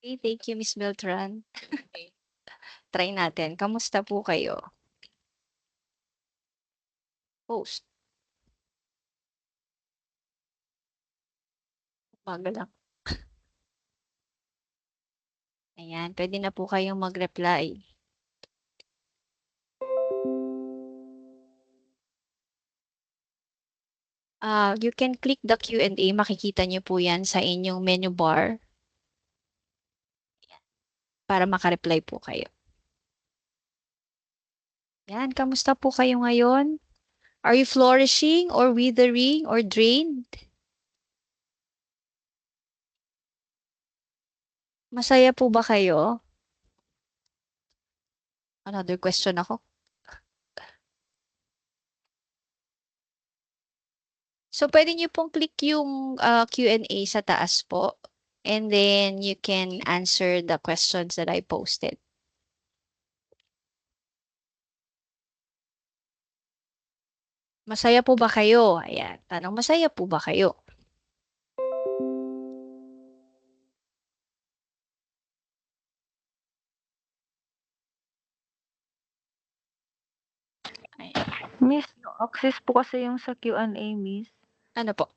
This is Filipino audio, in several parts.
Okay, thank you, Miss Beltran. Okay. Try natin. Kamusta po kayo? Host. Umaga lang. Ayan, pwede na po kayong mag-reply. You can click the Q&A. Makikita niyo po yan sa inyong menu bar. Para makareply po kayo. Yan, kamusta po kayo ngayon? Are you flourishing or withering or drained? Masaya po ba kayo? Another question ako. So, pwede niyo pong click yung Q&A sa taas po. And then, you can answer the questions that I posted. Masaya po ba kayo? Ayan, tanong, masaya po ba kayo? Ayan. Miss, no access po kasi yung sa Q&A, Miss. Ano po?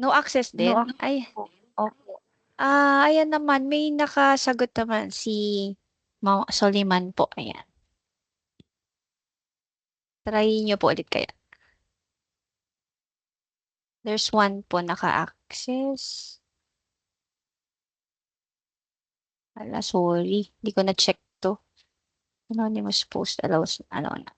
No access din? No access Ay, po. Opo. ayan naman, may nakasagot naman si Ma'am Soliman po. Ayan. Try niyo po ulit kaya. There's one po naka-access. Ala, sorry. Hindi ko na-check to. Anonymous post allows, ano na.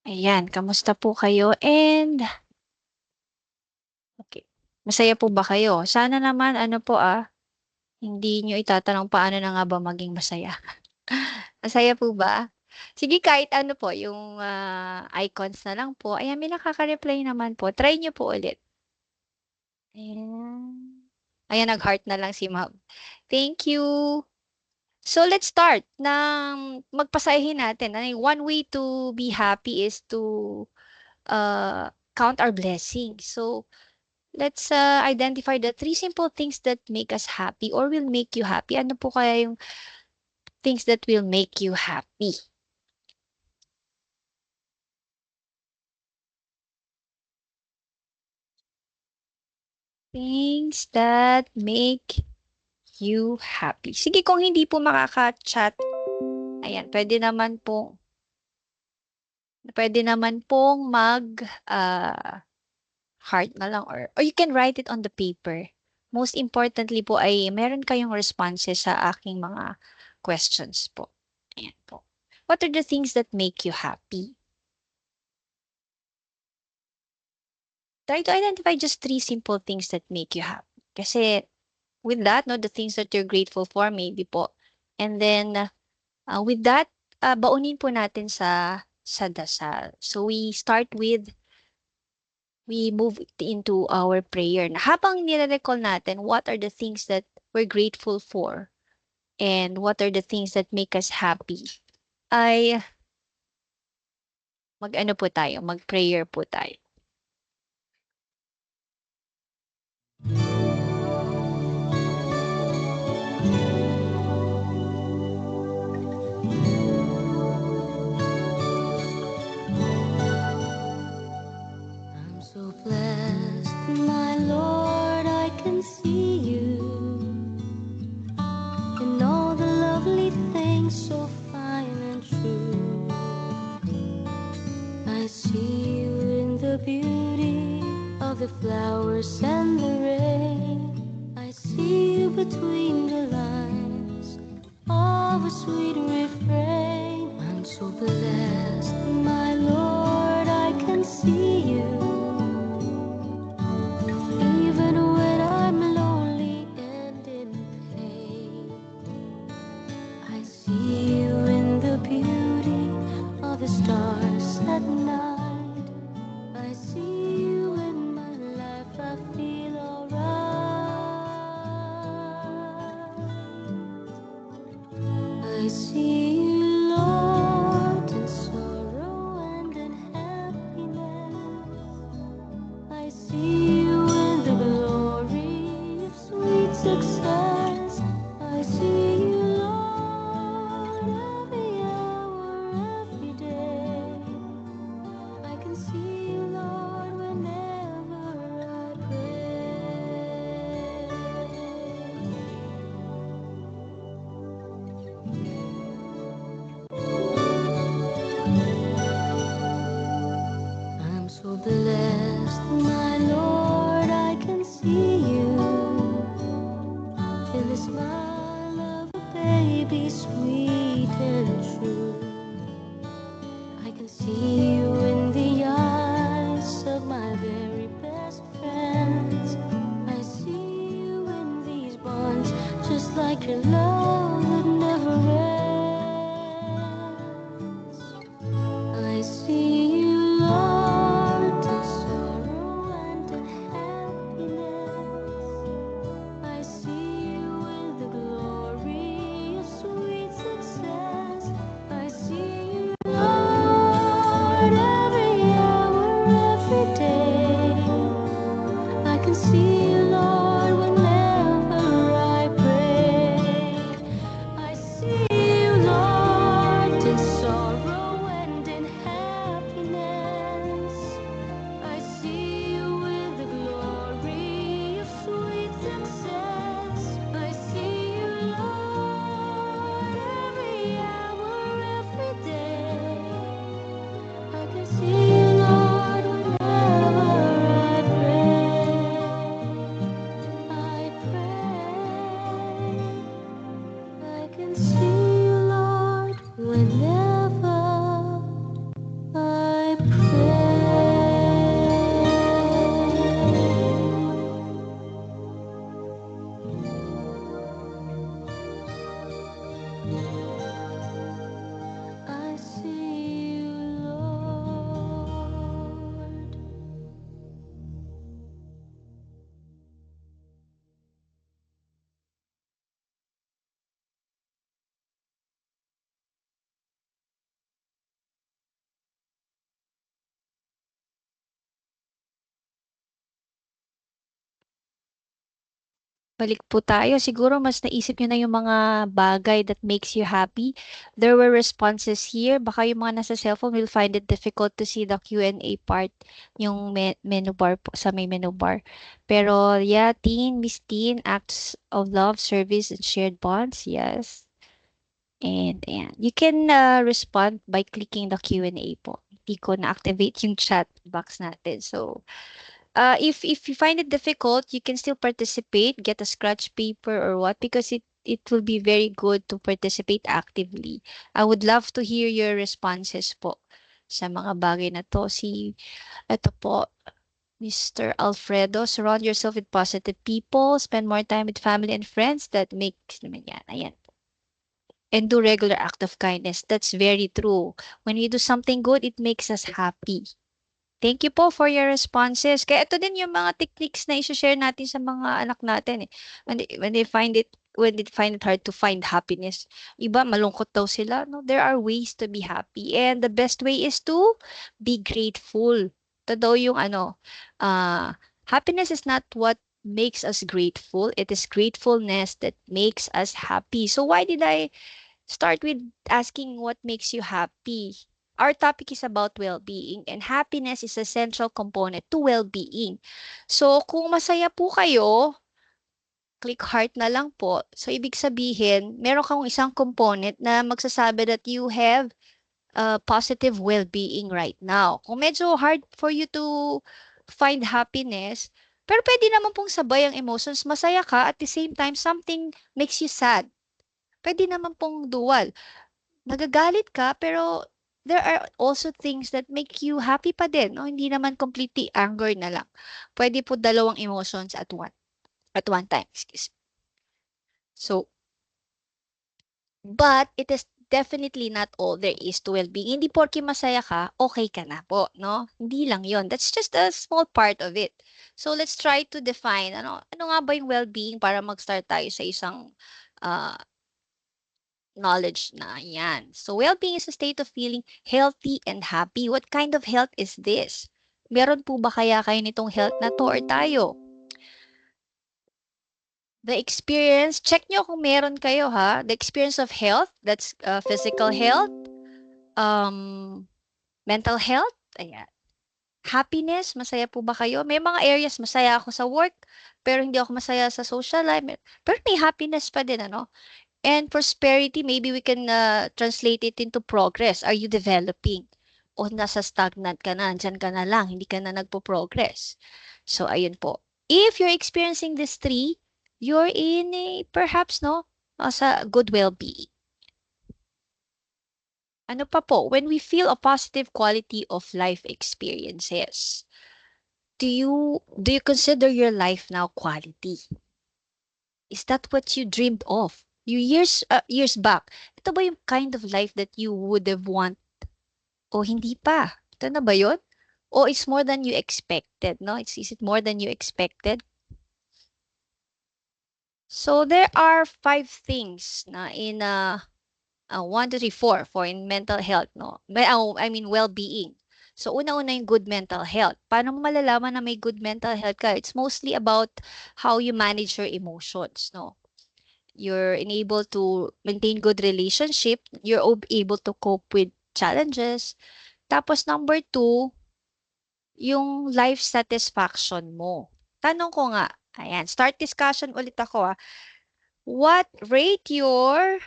Ayan, kamusta po kayo? And, okay. Masaya po ba kayo? Sana naman, ano po hindi nyo itatanong paano na nga ba maging masaya. Masaya po ba? Sige, kahit ano po, yung icons na lang po. Ayan, may nakaka-reply naman po. Try nyo po ulit. Ayan. Ayan, nag-heart na lang si Ma'am. Thank you. So, let's start ng magpasayahin natin. One way to be happy is to count our blessings. So, let's identify the 3 simple things that make us happy or will make you happy. Ano po kaya yung things that will make you happy? Things that make you happy. Sige, kung hindi po makaka-chat, ayan, pwede naman pong heart na lang or you can write it on the paper. Most importantly po ay meron kayong responses sa aking mga questions po. Ayan po. What are the things that make you happy? Try to identify just 3 simple things that make you happy. Kasi with that, no, the things that you're grateful for, maybe po. And then, with that, baunin po natin sa dasal. So, we move into our prayer. Na habang nire-recall natin, what are the things that we're grateful for? And what are the things that make us happy? Ay, mag-ano po tayo, mag-prayer po tayo. I'm so blessed, my Lord, I can see you in all the lovely things so fine and true. I see you in the beauty of the flowers and the rain. I see you between the lines of a sweet refrain. I'm so blessed, my Lord, I can see you. Even when I'm lonely and in pain, I see you in the beauty of the stars at night. I see you in my life, I feel alright. can see you, Lord, whenever I pray. I'm so blessed, my Lord, I can see you in the smile of a baby, sweet and true. I can see you in the eyes of my very best friends. I see you in these bonds, just like your love that never ends. I see you, Lord, in sorrow and in happiness. I see you with the glory of sweet success. I see you, Lord, every hour, every day. I can see you, Lord, whenever I pray. I see you, Lord, in sorrow and in happiness. I see you with the glory of sweet success. I see you, Lord, every hour, every day. I can see you, Lord, whenever I pray. I pray. I can see you, Lord, whenever I pray. I see you, Lord. Balik po tayo. Siguro mas naisip niyo na yung mga bagay that makes you happy. There were responses here. Baka yung mga nasa cellphone will find it difficult to see the Q&A part, yung menu bar po, sa may menu bar. Pero yeah, Miss Teen, acts of love, service, and shared bonds. Yes. And ayan. You can respond by clicking the Q&A po. Hindi ko na-activate yung chat box natin. So, if you find it difficult, you can still participate, get a scratch paper or what, because it will be very good to participate actively. I would love to hear your responses po sa mga bagay na to. Ito po, Mr. Alfredo, surround yourself with positive people, spend more time with family and friends. That makes naman yan. Ayan. And do regular act of kindness. That's very true. When we do something good, it makes us happy. Thank you po for your responses. Kaya ito din yung mga techniques na i-share natin sa mga anak natin eh. When they find it hard to find happiness. Iba malungkot daw sila. No, there are ways to be happy. And the best way is to be grateful. Ito daw yung happiness is not what makes us grateful. It is gratefulness that makes us happy. So why did I start with asking what makes you happy? Our topic is about well-being, and happiness is a central component to well-being. So, kung masaya po kayo, click heart na lang po. So, ibig sabihin, meron kang isang component na magsasabi that you have positive well-being right now. Kung medyo hard for you to find happiness, pero pwede naman pong sabay ang emotions. Masaya ka, at the same time, something makes you sad. Pwede naman pong dual. Nagagalit ka, pero there are also things that make you happy pa din. No? Hindi naman completely anger na lang. Pwede po dalawang emotions at one time. Excuse me. So, but it is definitely not all there is to well-being. Hindi porke masaya ka, okay ka na po, no? Hindi lang yon. That's just a small part of it. So, let's try to define, ano nga ba yung well-being para mag-start tayo sa isang uh, knowledge na yan. So, well-being is a state of feeling healthy and happy. What kind of health is this? Meron po ba kaya kayo nitong health na to or tayo? The experience, check nyo kung meron kayo ha. The experience of health, that's physical health, mental health, ayan. Happiness, masaya po ba kayo? May mga areas masaya ako sa work, pero hindi ako masaya sa social life. Pero may happiness pa din, ano? And prosperity, maybe we can translate it into progress. Are you developing? O nasa stagnant ka na, dyan ka na lang, hindi ka na nagpo-progress. So, ayun po. If you're experiencing this three, you're in a, perhaps, no, sa good well-being. Ano pa po? When we feel a positive quality of life experiences, do you consider your life now quality? Is that what you dreamed of? You years back. Ito ba yung kind of life that you would have want? O hindi pa? Ito na ba yun? O it's more than you expected, no? Is it more than you expected? So there are 5 things na in 1, 2, 3, 4 for in mental health, no? I mean well-being. So una-una yung good mental health. Paano mo malalaman na may good mental health ka? It's mostly about how you manage your emotions, no? You're able to maintain good relationship, you're able to cope with challenges. Tapos number 2, yung life satisfaction mo. Tanong ko nga, ayan, start discussion ulit ako. What rate your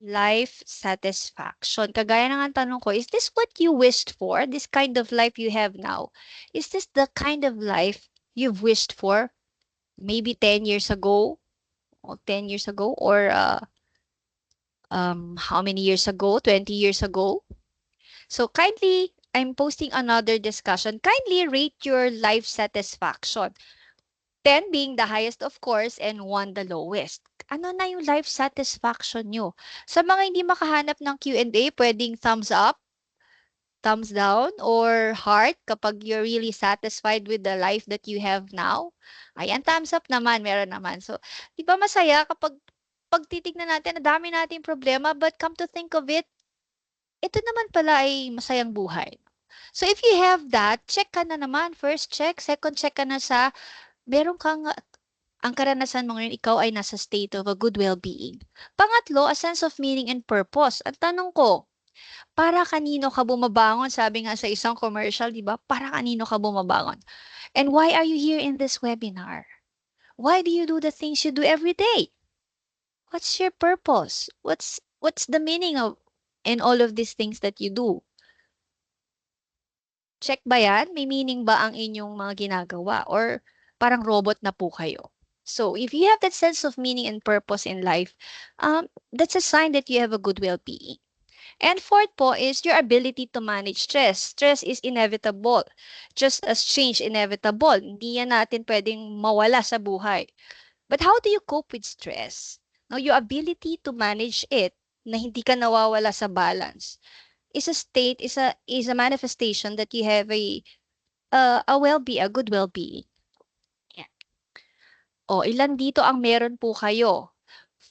life satisfaction? Kagaya ng tanong ko, is this what you wished for? This kind of life you have now? Is this the kind of life you've wished for maybe 10 years ago? Or 10 years ago? Or how many years ago? 20 years ago? So kindly, I'm posting another discussion. Kindly rate your life satisfaction. 10 being the highest, of course, and 1 the lowest. Ano na yung life satisfaction nyo? Sa mga hindi makahanap ng Q&A, pwedeng thumbs up, thumbs down, or heart kapag you're really satisfied with the life that you have now. Ayan, thumbs up naman, meron naman. So, di ba masaya kapag titignan natin, na dami nating problema, but come to think of it, ito naman pala ay masayang buhay. So, if you have that, check ka na naman. First check, second check ka na sa meron kang ang karanasan mo ngayon, ikaw ay nasa state of a good well-being. Pangatlo, a sense of meaning and purpose. At tanong ko, para kanino ka bumabangon? Sabi nga sa isang commercial, di ba? Para kanino ka bumabangon? And why are you here in this webinar? Why do you do the things you do every day? What's your purpose? What's the meaning of in all of these things that you do? Check ba yan? May meaning ba ang inyong mga ginagawa? Or parang robot na po kayo? So, if you have that sense of meaning and purpose in life, that's a sign that you have a good well-being. And fourth po is your ability to manage stress. Stress is inevitable. Just as change inevitable. Hindi yan natin pwedeng mawala sa buhay. But how do you cope with stress? Now, your ability to manage it na hindi ka nawawala sa balance is a state, is a manifestation that you have a good well-being. Yeah. O, ilan dito ang meron po kayo?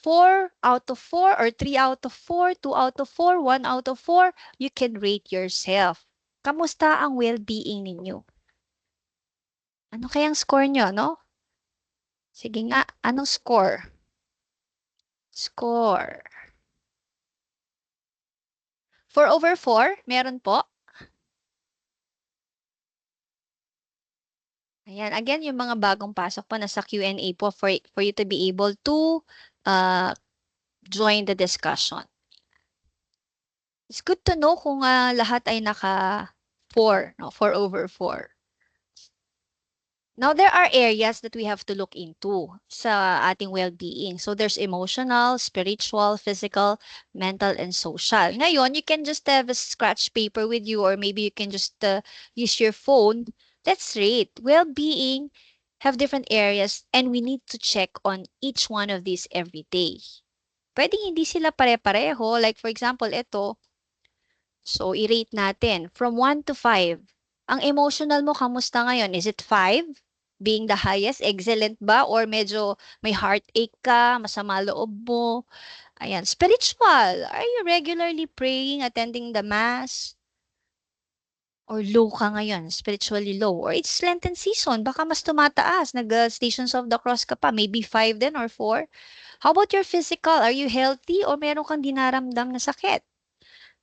4 out of 4 or 3 out of 4, 2 out of 4, 1 out of 4, you can rate yourself. Kamusta ang well-being ninyo? Ano kayang score nyo, no? Sige nga, anong score? Score. 4 over 4, meron po. Ayan, again, yung mga bagong pasok po nasa Q&A po for you to be able to join the discussion. It's good to know kung lahat ay naka 4, no? 4 over 4. Now, there are areas that we have to look into sa ating well-being. So, there's emotional, spiritual, physical, mental, and social. Ngayon, you can just have a scratch paper with you or maybe you can just use your phone. Let's rate. Well-being have different areas and we need to check on each one of these every day. Pwedeng hindi sila pare-pareho. Like, for example, ito. So, i-rate natin from 1 to 5. Ang emotional mo, kamusta ngayon? Is it 5? Being the highest, excellent ba? Or medyo may heartache ka, masama loob mo? Ayan, spiritual. Are you regularly praying, attending the mass? Or low ka ngayon, spiritually low? Or it's Lenten season, baka mas tumataas, nag-Stations of the Cross ka pa, maybe 5 din or 4? How about your physical? Are you healthy or meron kang dinaramdam na sakit?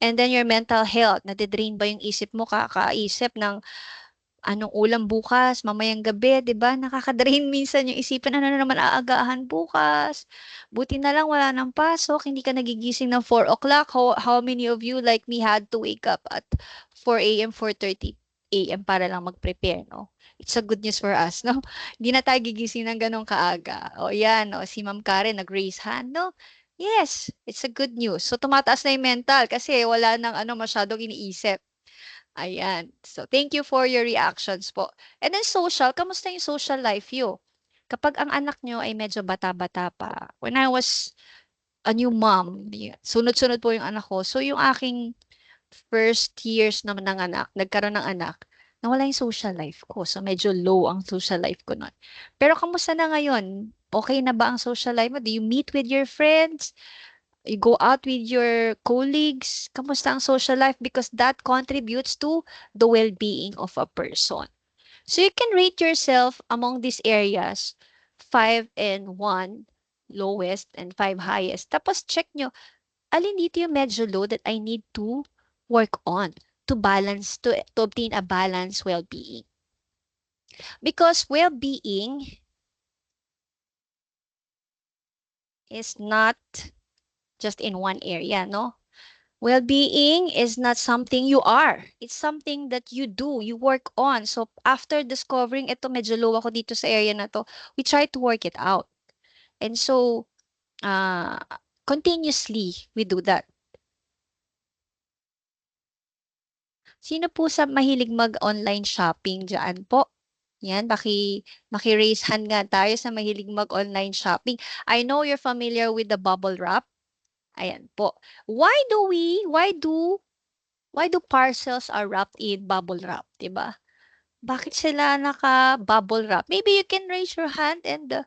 And then your mental health, nadidrain ba yung isip mo kakaisip ng anong ulam bukas, mamayang gabi, 'di ba? Nakaka-drain minsan yung isipin, ano na naman aagahan bukas. Buti na lang wala nang pasok, hindi ka nagigising ng 4 o'clock. How many of you like me had to wake up at 4 a.m., 4:30 a.m. para lang mag-prepare, no? It's a good news for us, no? Hindi na tayo gigising ng ganong kaaga. O yan, no? Si Ma'am Karen nag-raise hand, no? Yes, it's a good news. So tumataas na yung mental kasi wala nang masyadong iniisip. Ayan. So, thank you for your reactions po. And then social, kamusta yung social life you? Kapag ang anak nyo ay medyo bata-bata pa. When I was a new mom, sunod-sunod po yung anak ko. So, yung aking first years naman ng anak, nagkaroon ng anak, nawala yung social life ko. So, medyo low ang social life ko nun. Pero kamusta na ngayon? Okay na ba ang social life mo? Do you meet with your friends? You go out with your colleagues? Kamusta ang social life? Because that contributes to the well-being of a person. So you can rate yourself among these areas, 5 and 1 lowest and 5 highest. Tapos check nyo, alin dito yung medyo low that I need to work on to balance, to obtain a balanced well-being. Because well-being is not just in one area, no? Well-being is not something you are. It's something that you do, you work on. So after discovering ito, medyo low ako dito sa area na to, we try to work it out. And so, continuously, we do that. Sino po sa mahilig mag-online shopping dyan po? Yan, maki-raise hand nga tayo sa mahilig mag-online shopping. I know you're familiar with the bubble wrap. Ayan po. Why do parcels are wrapped in bubble wrap, 'di ba? Bakit sila naka-bubble wrap? Maybe you can raise your hand and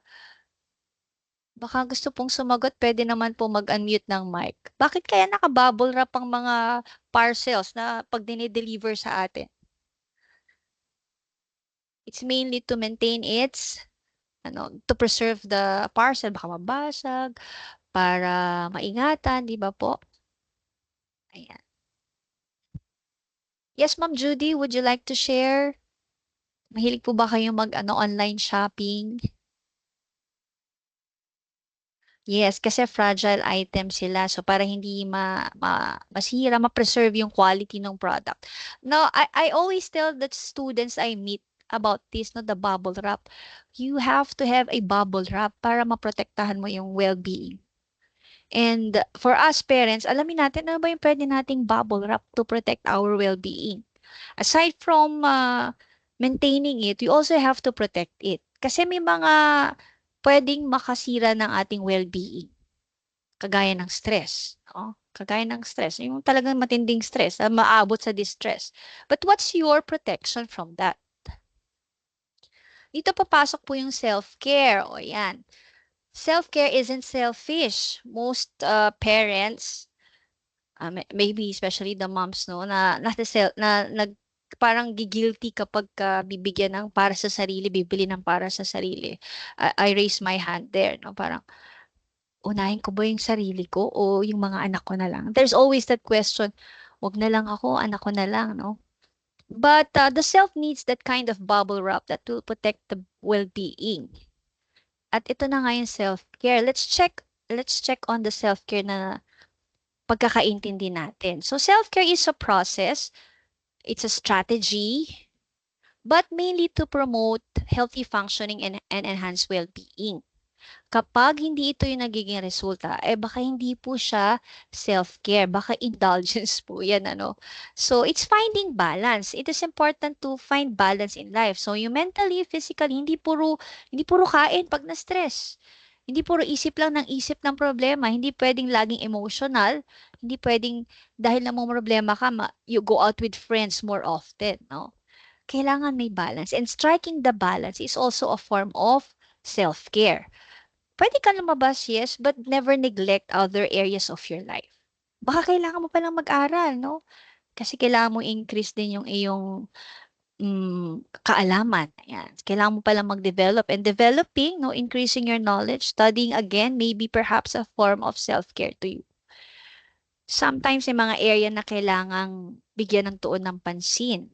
baka gusto pong sumagot, pwede naman po mag-unmute ng mic. Bakit kaya naka-bubble wrap ang mga parcels na pag dinideliver sa atin? It's mainly to maintain to preserve the parcel, baka mabasag, para maingatan, di ba po? Ayan. Yes, Ma'am Judy, would you like to share? Mahilig po ba kayo online shopping? Yes, kasi fragile item sila. So, para hindi masira, ma-preserve yung quality ng product. Now, I always tell the students I meet about this, no, the bubble wrap. You have to have a bubble wrap para maprotektahan mo yung well-being. And for us parents, alamin natin ano ba yung pwede nating bubble wrap to protect our well-being. Aside from maintaining it, we also have to protect it. Kasi may mga pwedeng makasira ng ating well-being. Kagaya ng stress. Kagaya ng stress. Yung talagang matinding stress, maabot sa distress. But what's your protection from that? Dito papasok po yung self-care. O yan. Self-care isn't selfish. Most parents, maybe especially the moms, no, parang gigilty kapag bibigyan ng para sa sarili, bibili ng para sa sarili. I raise my hand there, no? Parang, unahin ko ba yung sarili ko o yung mga anak ko na lang? There's always that question, wag na lang ako, anak ko na lang, no? But the self needs that kind of bubble wrap that will protect the well-being. At ito na nga yung self-care. Let's check on the self-care na pagkakaintindi natin. So self-care is a process. It's a strategy, but mainly to promote healthy functioning and enhance well-being. Kapag hindi ito yung nagiging resulta, baka hindi po siya self-care, baka indulgence po yan, ano. So, it's finding balance. It is important to find balance in life. So, yung mentally, physically, hindi puro kain pag na-stress. Hindi puro isip lang ng isip ng problema. Hindi pwedeng laging emotional. Hindi pwedeng dahil na mong problema ka, you go out with friends more often, no? Kailangan may balance. And striking the balance is also a form of self-care. Pwede ka lumabas, yes, but never neglect other areas of your life. Baka kailangan mo palang mag-aral, no? Kasi kailangan mo increase din yung iyong kaalaman. Ayan. Kailangan mo palang mag-develop. And developing, no, increasing your knowledge, studying again, maybe perhaps a form of self-care to you. Sometimes may mga area na kailangang bigyan ng tuon ng pansin.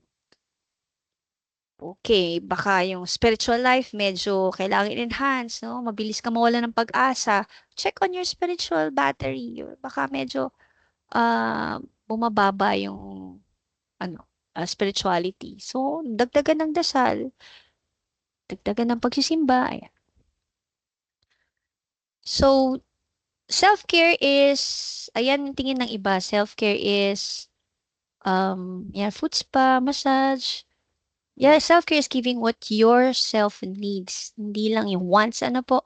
Okay, baka yung spiritual life medyo kailangan enhance, no? Mabilis ka mawala ng pag-asa. Check on your spiritual battery. Baka medyo bumababa yung ano, spirituality. So, dagdagan ng dasal, dagdagan ng pagsisimba. Ayan. So, self-care is, ayan yung tingin ng iba, self-care is, yeah, food spa, massage. Yeah, self-care is giving what yourself needs. Hindi lang yung wants, ano po.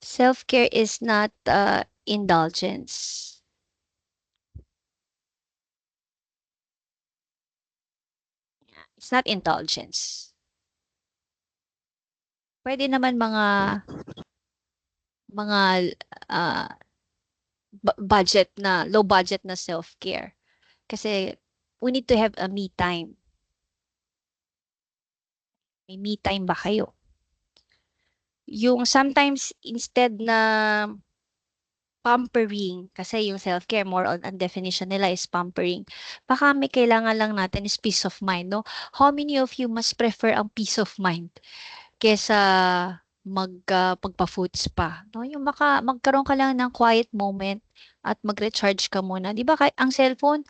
Self-care is not indulgence. It's not indulgence. Pwede naman mga budget na low budget na self-care. Kasi we need to have a me time. May me time ba kayo? Yung sometimes instead na pampering, kasi yung self-care more on ang definition nila is pampering. Baka may kailangan lang natin is peace of mind, no? How many of you must prefer ang peace of mind kesa pagpa-food spa, no? Yung magkaroon ka lang ng quiet moment at mag-recharge ka muna. 'Di ba ang cellphone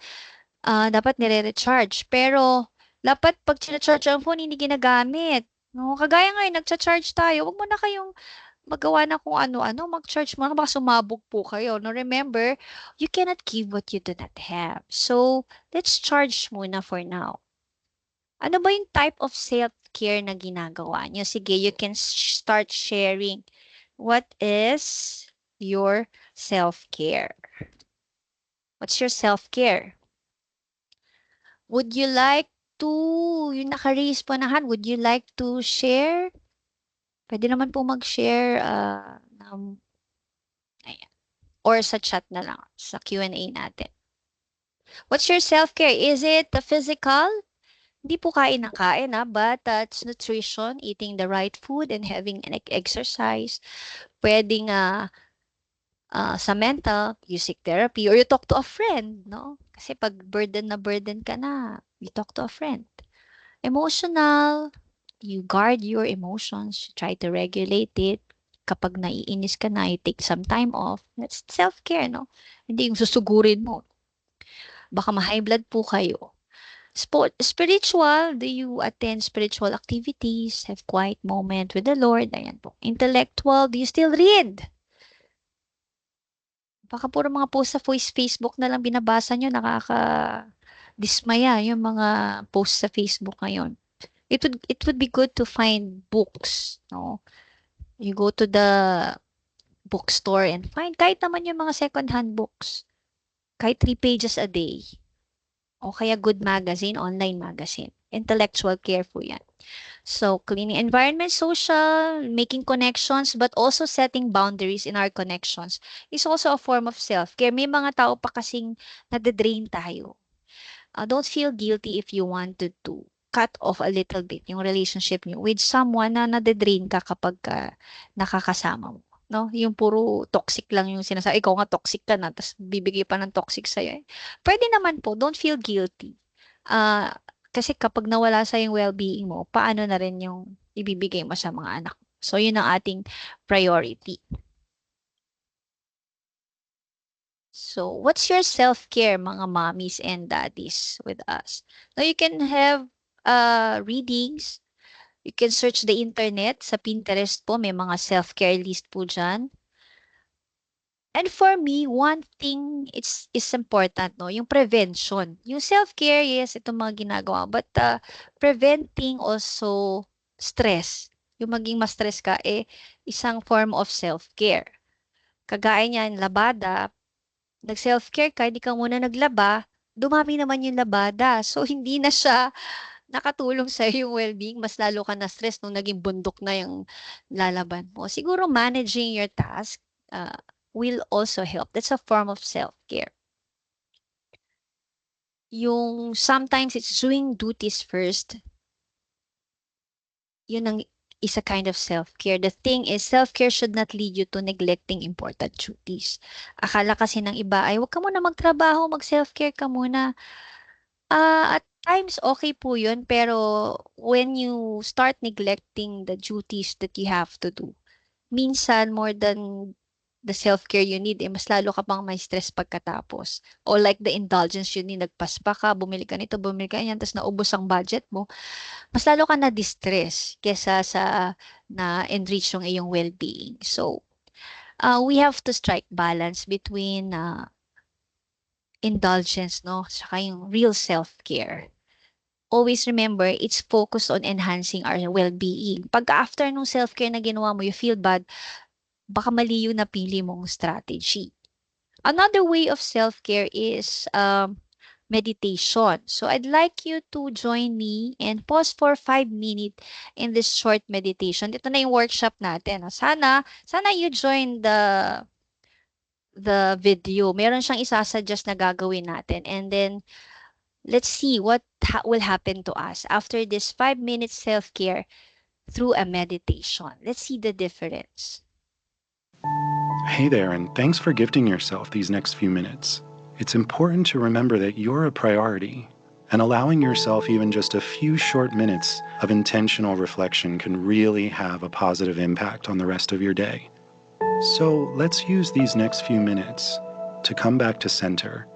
dapat nire-recharge, pero dapat pag charge ang phone hindi ginagamit. No, kagaya ngayon nagcha-charge tayo, wag mo na kayong magawa na kung ano-ano, mag-charge mo na baka sumabog po kayo. No, remember, you cannot give what you do not have. So, let's charge muna for now. Ano ba yung type of self-care na ginagawa niyo? Sige, you can start sharing. What is your self-care? What's your self-care? Would you like to, yung naka-raise po na hand, would you like to share? Pwede naman po mag-share ayan, or sa chat na lang, sa Q&A natin. What's your self-care? Is it the physical? Hindi po kain ng kain, but it's nutrition, eating the right food and having an exercise. Pwedeng sa mental, you seek therapy or you talk to a friend, no? Kasi pag burden ka na, you talk to a friend. Emotional, you guard your emotions, you try to regulate it. Kapag naiinis ka na, you take some time off. That's self-care, no? Hindi yung susugurin mo. Baka ma-high blood po kayo. Spiritual, do you attend spiritual activities, have quiet moment with the Lord? Ayan po. Intellectual, do you still read? Baka puro mga post sa Facebook na lang binabasa nyo, nakaka-dismaya yung mga post sa Facebook ngayon. It would be good to find books, no? You go to the bookstore and find kahit naman yung mga second-hand books. Kahit 3 pages a day. O kaya good magazine, online magazine. Intellectual care po yan. So, cleaning environment, social, making connections, but also setting boundaries in our connections is also a form of self-care. May mga tao pa kasing nade-drain tayo. Don't feel guilty if you wanted to cut off a little bit yung relationship niyo with someone na nade-drain ka kapag nakakasama mo. No? Yung puro toxic lang yung sinasabi. Ikaw nga toxic ka na, tapos bibigay pa ng toxic sa'yo. Pwede naman po, don't feel guilty. Kasi kapag nawala sa yung well-being mo, paano na rin yung ibibigay mo sa mga anak mo. So, yun ang ating priority. So, what's your self-care, mga mommies and daddies with us? Now, you can have readings. You can search the internet. Sa Pinterest po, may mga self-care list po dyan. And for me, one thing is important, no? Yung prevention. Yung self-care, yes, itong mga ginagawa. But preventing also stress. Yung maging ma-stress ka, isang form of self-care. Kagaya niyan, labada, nag-self-care ka, hindi ka muna naglaba, dumami naman yung labada. So, hindi na siya nakatulong sa yung well-being. Mas lalo ka na-stress nung naging bundok na yung lalaban mo. Siguro managing your task will also help. That's a form of self-care. Yung sometimes it's doing duties first. Yun ang is a kind of self-care. The thing is, self-care should not lead you to neglecting important duties. Akala kasi ng iba ay, huwag ka muna magtrabaho, mag-self-care ka muna. At times, okay po yun, pero when you start neglecting the duties that you have to do, minsan more than the self-care you need, mas lalo ka pang may stress pagkatapos. O like the indulgence you need, nagpaspa ka, bumili ka nito, bumili ka yan, tapos naubos ang budget mo, mas lalo ka na distress kesa sa na-enrich yung iyong well-being. So, we have to strike balance between indulgence, no? Saka yung real self-care. Always remember, it's focused on enhancing our well-being. Pag after nung self-care na ginawa mo, you feel bad, baka mali yung napili mong strategy. Another way of self-care is meditation. So I'd like you to join me and pause for 5 minutes in this short meditation. Ito na yung workshop natin. Sana you join the video. Meron siyang isasuggest na gagawin natin. And then, let's see what will happen to us after this 5 minutes self-care through a meditation. Let's see the difference. Hey there, and thanks for gifting yourself these next few minutes. It's important to remember that you're a priority, and allowing yourself even just a few short minutes of intentional reflection can really have a positive impact on the rest of your day. So let's use these next few minutes to come back to center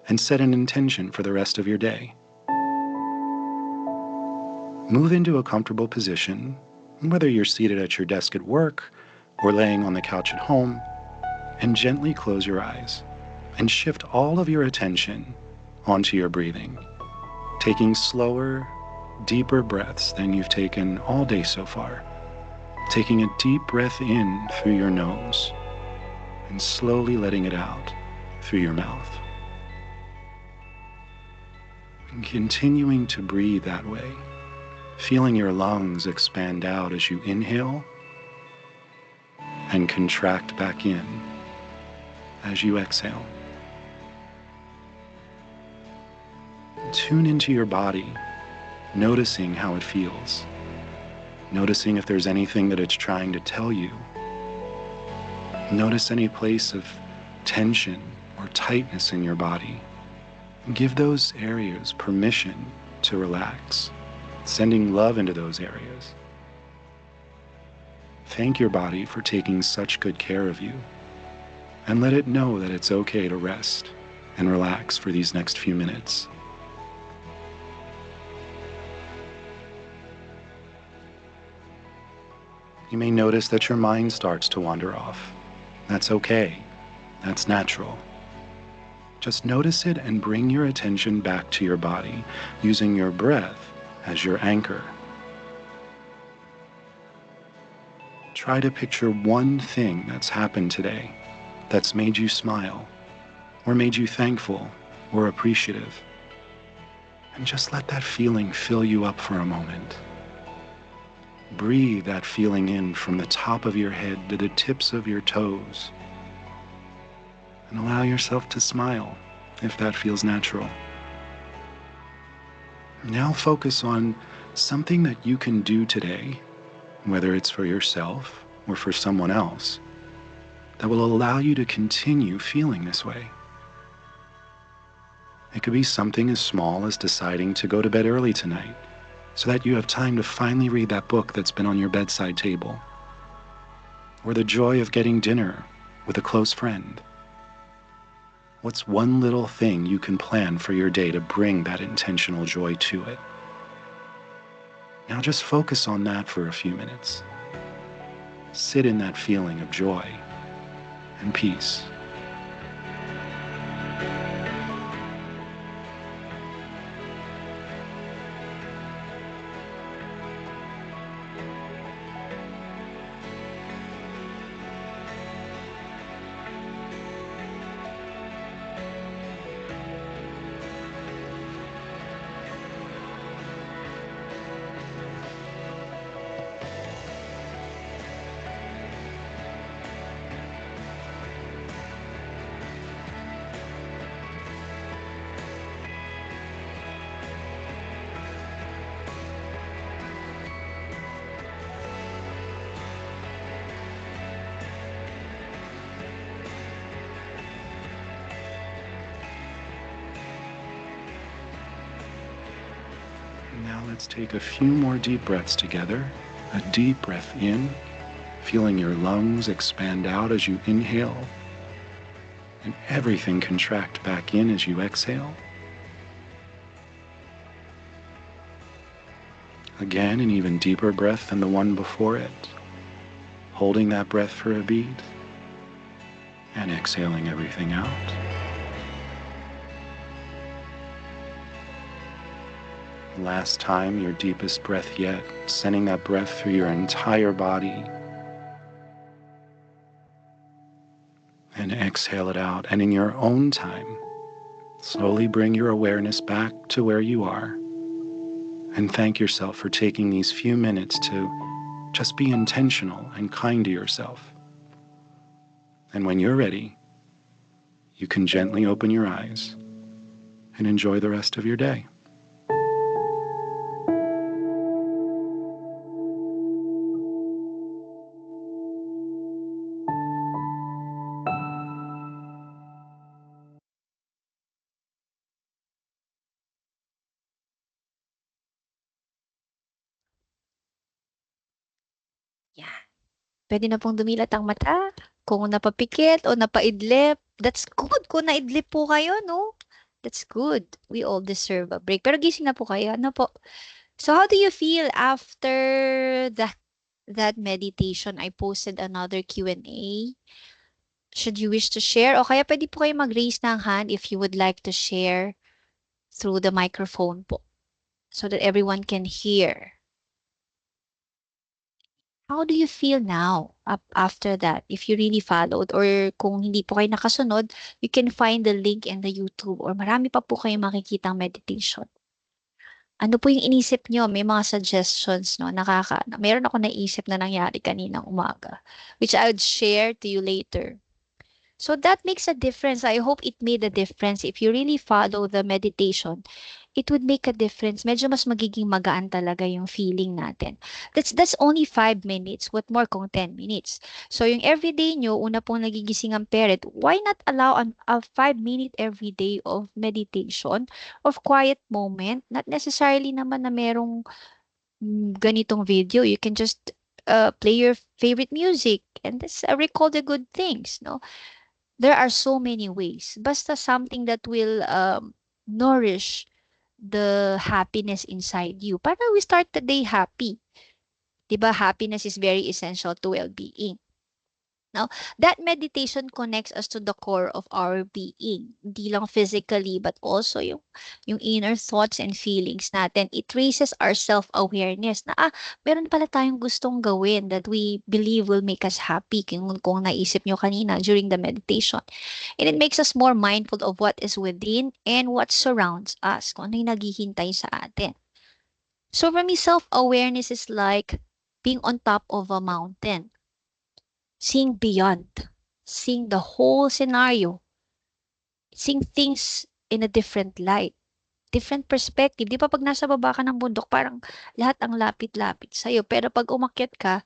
and set an intention for the rest of your day. Move into a comfortable position, whether you're seated at your desk at work or laying on the couch at home, and gently close your eyes and shift all of your attention onto your breathing, taking slower, deeper breaths than you've taken all day so far. Taking a deep breath in through your nose and slowly letting it out through your mouth. And continuing to breathe that way, feeling your lungs expand out as you inhale and contract back in as you exhale. Tune into your body, noticing how it feels. Noticing if there's anything that it's trying to tell you. Notice any place of tension or tightness in your body. Give those areas permission to relax, sending love into those areas. Thank your body for taking such good care of you, and let it know that it's okay to rest and relax for these next few minutes. You may notice that your mind starts to wander off. That's okay. That's natural. Just notice it and bring your attention back to your body, using your breath as your anchor. Try to picture one thing that's happened today that's made you smile, or made you thankful or appreciative. And just let that feeling fill you up for a moment. Breathe that feeling in from the top of your head to the tips of your toes. And allow yourself to smile if that feels natural. Now focus on something that you can do today, whether it's for yourself or for someone else, that will allow you to continue feeling this way. It could be something as small as deciding to go to bed early tonight, so that you have time to finally read that book that's been on your bedside table. Or the joy of getting dinner with a close friend. What's one little thing you can plan for your day to bring that intentional joy to it? Now just focus on that for a few minutes. Sit in that feeling of joy and peace. Now let's take a few more deep breaths together. A deep breath in, feeling your lungs expand out as you inhale, and everything contract back in as you exhale. Again, an even deeper breath than the one before it, holding that breath for a beat, and exhaling everything out. Last time, your deepest breath yet, sending that breath through your entire body. And exhale it out. And in your own time, slowly bring your awareness back to where you are. And thank yourself for taking these few minutes to just be intentional and kind to yourself. And when you're ready, you can gently open your eyes and enjoy the rest of your day. Yan. Pwede na pong dumilat ang mata. Kung napapikit o napaidlip, that's good. Kung naidlip po kayo, no? That's good. We all deserve a break. Pero gising na po kayo. Ano po? So how do you feel after that meditation? I posted another Q&A. Should you wish to share? O kaya pwede po kayo mag-raise ng hand if you would like to share through the microphone po, so that everyone can hear. How do you feel now after that? If you really followed, or kung hindi po kayo nakasunod, you can find the link in the YouTube, or marami pa po kayong makikitang meditation. Ano po yung inisip nyo? May mga suggestions, no? Meron ako naisip na nangyari kaninang umaga, which I would share to you later. So that makes a difference. I hope it made a difference. If you really follow the meditation, it would make a difference. Medyo mas magiging magaan talaga yung feeling natin. That's only 5 minutes. What more kung 10 minutes? So yung everyday nyo, una pong nagigising ang parent, why not allow a 5-minute everyday of meditation, of quiet moment? Not necessarily naman na merong ganitong video. You can just play your favorite music and just recall the good things, no? There are so many ways. Basta something that will nourish the happiness inside you. Para we start the day happy. Diba? Happiness is very essential to well-being. Now, that meditation connects us to the core of our being. Hindi lang physically, but also yung inner thoughts and feelings natin. It raises our self-awareness na, meron pala tayong gustong gawin that we believe will make us happy kung naisip nyo kanina during the meditation. And it makes us more mindful of what is within and what surrounds us, kung ano yung naghihintay sa atin. So for me, self-awareness is like being on top of a mountain. Seeing beyond, seeing the whole scenario, seeing things in a different light, different perspective. Di ba pag nasa baba ka ng bundok, parang lahat ang lapit-lapit sa'yo. Pero pag umakyat ka,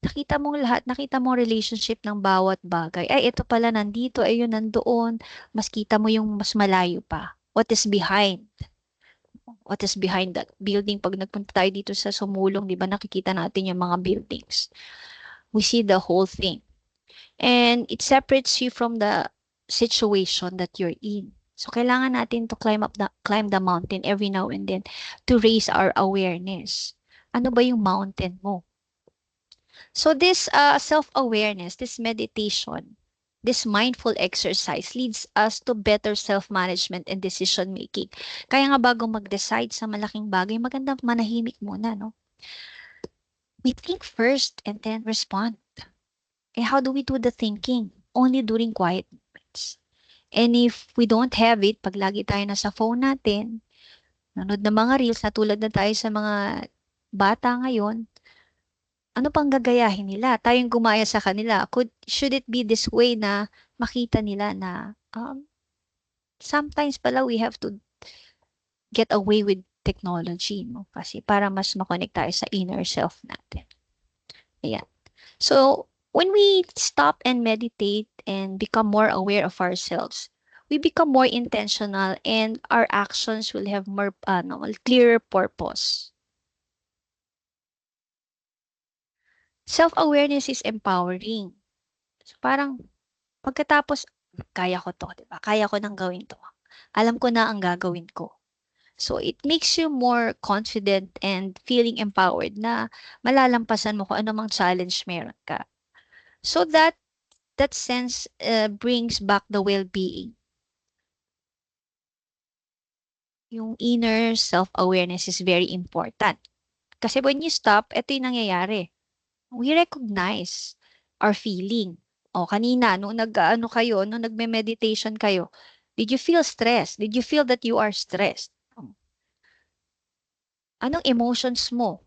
nakita mong lahat, nakita mong relationship ng bawat bagay. Ay, ito pala nandito, ay yun nandoon. Mas kita mo yung mas malayo pa. What is behind? What is behind that building? Pag nagpunta tayo dito sa Sumulong, di ba nakikita natin yung mga buildings. We see the whole thing. And it separates you from the situation that you're in. So, kailangan natin to climb the mountain every now and then to raise our awareness. Ano ba yung mountain mo? So, this self-awareness, this meditation, this mindful exercise leads us to better self-management and decision-making. Kaya nga bago mag-decide sa malaking bagay, maganda manahimik muna, no? We think first and then respond. And how do we do the thinking? Only during quiet moments. And if we don't have it, pag lagi tayo nasa phone natin, nanood ng mga reels, na tulad na tayo sa mga bata ngayon, ano pang gagayahin nila? Tayong gumaya sa kanila. Should it be this way na makita nila na sometimes pala we have to get away with technology, no? Kasi para mas makonect tayo sa inner self natin. Ayan. So, when we stop and meditate and become more aware of ourselves, we become more intentional and our actions will have more clearer purpose. Self-awareness is empowering. So parang pagkatapos, kaya ko to, di ba? Kaya ko nang gawin to. Alam ko na ang gagawin ko. So it makes you more confident and feeling empowered na malalampasan mo kung anumang challenge meron ka. So that sense brings back the well-being. Yung inner self-awareness is very important. Kasi when you stop, ito yung nangyayari. We recognize our feeling. O kanina, nung nag-ano kayo, nung nagme-meditation kayo, did you feel stressed? Did you feel that you are stressed? Anong emotions mo?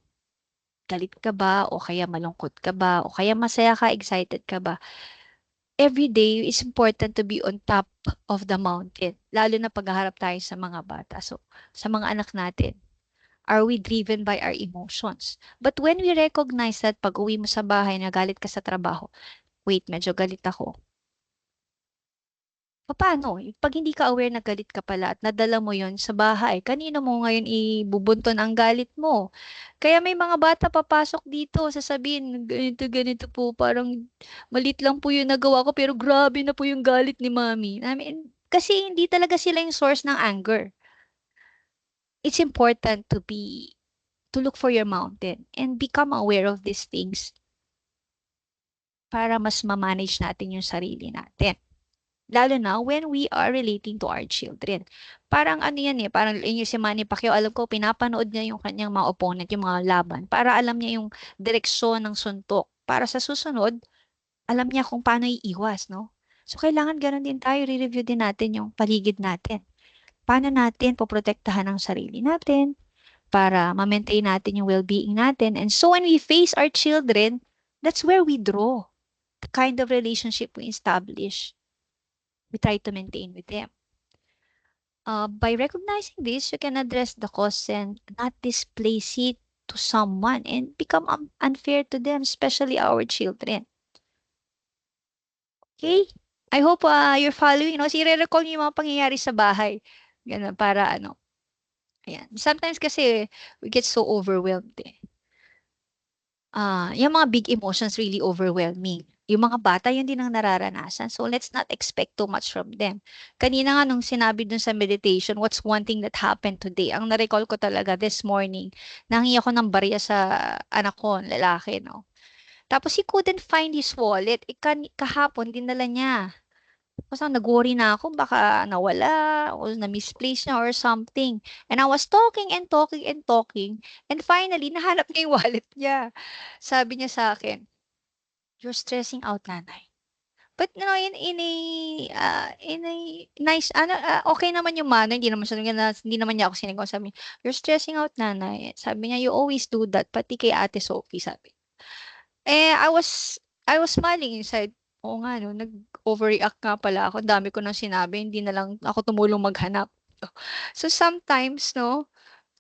Galit ka ba? O kaya malungkot ka ba? O kaya masaya ka, excited ka ba? Every day, it's important to be on top of the mountain. Lalo na paghaharap tayo sa mga bata. So, sa mga anak natin, are we driven by our emotions? But when we recognize that pag uwi mo sa bahay, nagalit ka sa trabaho, wait, medyo galit ako. Paano? Pag hindi ka aware na galit ka pala at nadala mo yon sa bahay, kanino mo ngayon ibubunton ang galit mo? Kaya may mga bata papasok dito, sasabihin, ganito, ganito po, parang malit lang po yung nagawa ko, pero grabe na po yung galit ni mami. I mean, kasi hindi talaga sila yung source ng anger. It's important to look for your mountain and become aware of these things para mas ma-manage natin yung sarili natin. Lalo na when we are relating to our children. Parang ano yan parang yun yung si Manny Pacquiao, alam ko, pinapanood niya yung kanyang mga opponent, yung mga laban, para alam niya yung direksyon ng suntok. Para sa susunod, alam niya kung paano iiwas, no? So, kailangan ganun din tayo, re-review din natin yung paligid natin. Paano natin poprotektahan ang sarili natin para ma-maintain natin yung well-being natin. And so, when we face our children, that's where we draw the kind of relationship we establish. We try to maintain with them. By recognizing this, you can address the cause and not displace it to someone and become unfair to them, especially our children. Okay? I hope you're following. No? I-recall niyo yung mga pangyayari sa bahay. Ganun, para ano. Ayan. Sometimes kasi we get so overwhelmed yung mga big emotions really overwhelming. Yung mga bata, yun din ang nararanasan. So, let's not expect too much from them. Kanina nga nung sinabi dun sa meditation, what's one thing that happened today? Ang na-recall ko talaga this morning, nanghi ako ng barya sa anak ko, lalaki, no? Tapos, he couldn't find his wallet. Kahapon, dinala niya. Tapos, nag-worry na ako, baka nawala, o na-misplace niya or something. And I was talking and talking and talking. And finally, nahanap niya yung wallet niya. Sabi niya sa akin, "You're stressing out, nanay." But no, in a nice, okay naman yung manner, hindi naman niya ako sinigaw. Sabi niya, "You're stressing out, nanay." Sabi niya, "You always do that, pati kay Ate Sophie," sabi. I was smiling inside. Oo nga, no, nag-overreact nga pala ako. Ang dami ko nang sinabi, hindi na lang ako tumulong maghanap. So sometimes, no,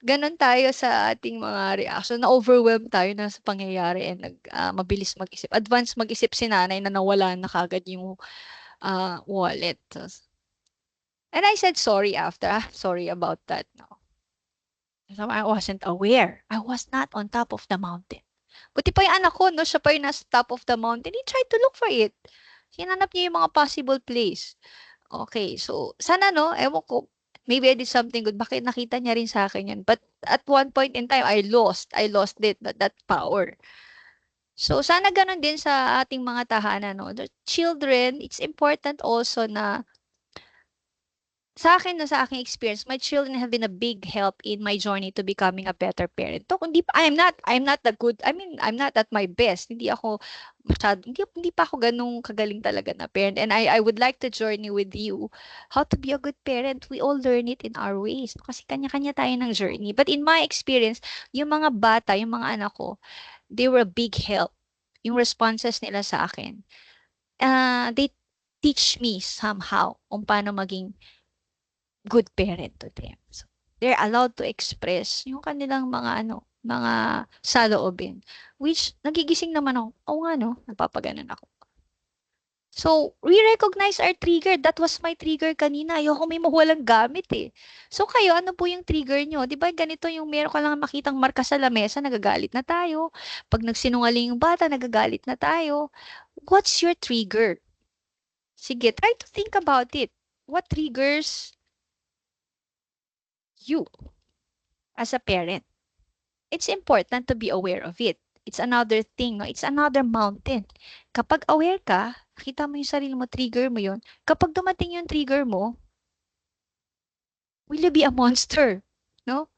ganun tayo sa ating mga reaction, na-overwhelm tayo na sa pangyayari and mabilis mag-isip. Advance mag-isip si nanay na nawala na kagad yung wallet. And I said sorry after. Sorry about that. No. So I wasn't aware. I was not on top of the mountain. Buti pa yung anak ko, no? Siya pa yung nasa top of the mountain. He tried to look for it. Hinanap niya yung mga possible place. Okay, so sana no, ewan ko, maybe I did something good. Bakit nakita niya rin sa akin yan? But at one point in time, I lost that power. So sana ganun din sa ating mga tahanan, no? The children, it's important also na sa aking experience, my children have been a big help in my journey to becoming a better parent. To, I'm not that good. I mean, I'm not at my best. Hindi pa ako ganung kagaling talaga na parent. And I would like to journey with you how to be a good parent. We all learn it in our ways. Kasi kanya-kanya tayo ng journey. But in my experience, yung mga bata, yung mga anak ko, they were a big help. Yung responses nila sa akin. They teach me somehow kung paano maging good parent to them. So, they're allowed to express yung kanilang mga saloobin. Which, nagigising naman ako. Oo nga, no? Napapaganon ako. So, we recognize our trigger. That was my trigger kanina. Ayoko may mawalang gamit eh. So, kayo, ano po yung trigger nyo? Di ba ganito yung meron ka lang makitang marka sa lamesa, nagagalit na tayo. Pag nagsinungaling yung bata, nagagalit na tayo. What's your trigger? Sige, try to think about it. What triggers you as a parent? It's important to be aware of it. It's another thing, no? It's another mountain. Kapag aware ka, nakita mo yung sarili mo, trigger mo yun. Kapag dumating yung trigger mo, will you be a monster? No?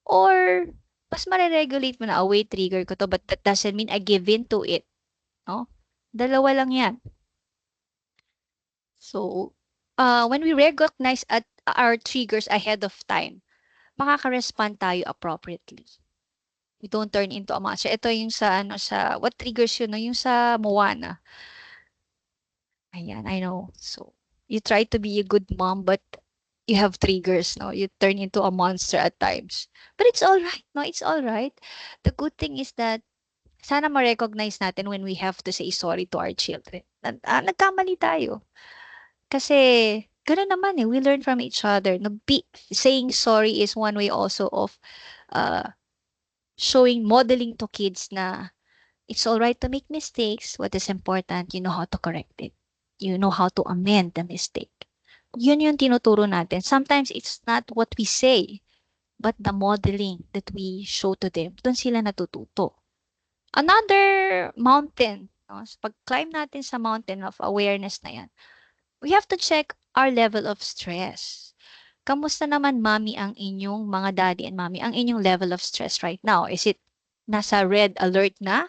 Or, mas mariregulate mo na, oh, wait, trigger ko to, but that doesn't mean I give in to it. No? Dalawa lang yan. So, when we recognize at our triggers ahead of time, makaka-respond tayo appropriately. We don't turn into a monster. Ito yung sa, what triggers yun, no? Yung sa Moana. Ayan, I know. So, you try to be a good mom, but you have triggers, no? You turn into a monster at times. But it's all right, no? It's all right. The good thing is that sana ma-recognize natin when we have to say sorry to our children. Nagkamali tayo. Kasi, gano'n naman eh. We learn from each other. Saying sorry is one way also of uh, modeling to kids na it's all right to make mistakes. What is important, you know how to correct it. You know how to amend the mistake. Yun yung tinuturo natin. Sometimes it's not what we say, but the modeling that we show to them. Doon sila natututo. Another mountain, no? So pag-climb natin sa mountain of awareness na yan, we have to check our level of stress. Kamusta naman, mami, ang inyong mga daddy and mami, ang inyong level of stress right now? Is it nasa red alert na?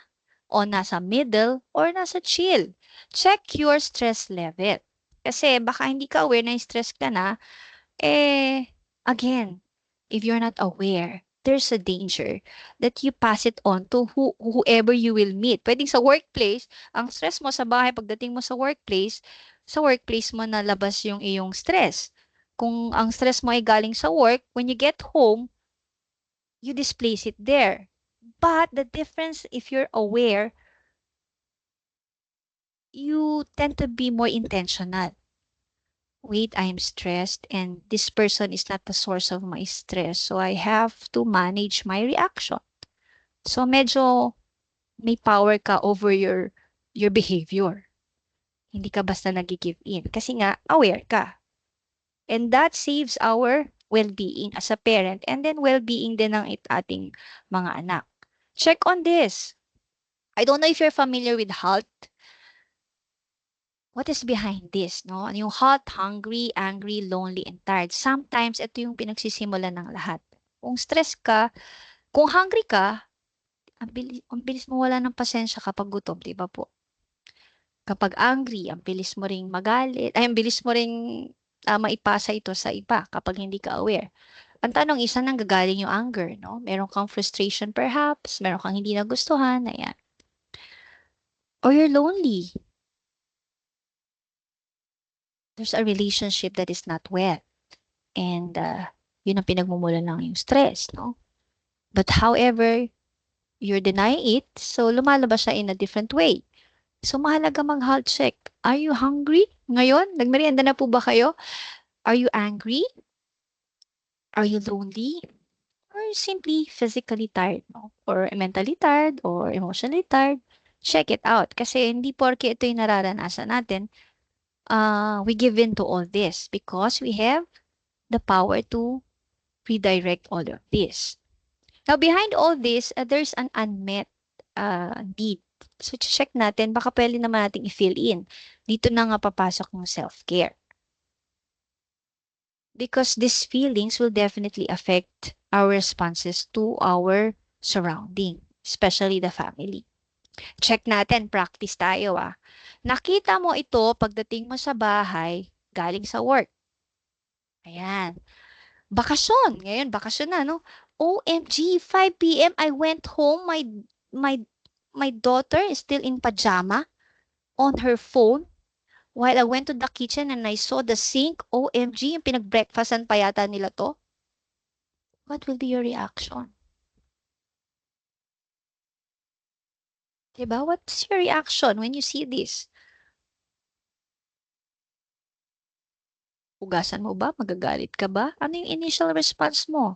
O nasa middle? Or nasa chill? Check your stress level. Kasi baka hindi ka aware na stress ka na, again, if you're not aware, there's a danger that you pass it on to whoever you will meet. Pwedeng sa workplace, ang stress mo sa bahay, pagdating mo sa workplace mo nalabas yung iyong stress. Kung ang stress mo ay galing sa work, when you get home, you displace it there. But the difference, if you're aware, you tend to be more intentional. Wait, I'm stressed and this person is not the source of my stress. So I have to manage my reaction. So medyo may power ka over your behavior. Hindi ka basta nag-give in. Kasi nga, aware ka. And that saves our well-being as a parent and then well-being din ng ating mga anak. Check on this. I don't know if you're familiar with HALT. What is behind this, no? Yung hot, hungry, angry, lonely, and tired. Sometimes, ito yung pinagsisimulan ng lahat. Kung stress ka, kung hungry ka, ang bilis mo wala ng pasensya kapag gutom, di ba po? Kapag angry, ang bilis mo ring magalit, ay, ang bilis mo ring maipasa ito sa iba kapag hindi ka aware. Ang tanong, isa nang gagaling yung anger, no? Meron kang frustration perhaps, meron kang hindi nagustuhan, ayan. Or you're lonely. There's a relationship that is not well. And yun ang pinagmumulan lang yung stress, no? But however, you're denying it, so lumalabas siya in a different way. So mahalaga mag-health check. Are you hungry ngayon? Nagmerienda na po ba kayo? Are you angry? Are you lonely? Or simply physically tired, no? Or mentally tired, or emotionally tired? Check it out. Kasi hindi porke ito yung nararanasan natin, we give in to all this because we have the power to redirect all of this. Now, behind all this, there's an unmet need. So, check natin, baka pwede naman natin i-fill in. Dito na nga papasok ng self-care. Because these feelings will definitely affect our responses to our surrounding, especially the family. Check natin, practice tayo Nakita mo ito pagdating mo sa bahay, galing sa work. Ayan. Bakasyon. Ngayon, bakasyon na, no? OMG, 5 p.m. I went home. My daughter is still in pajama on her phone while I went to the kitchen and I saw the sink. OMG, yung pinag-breakfastan pa yata nila to. What will be your reaction? Diba? What's your reaction when you see this? Hugasan mo ba? Magagalit ka ba? Ano yung initial response mo?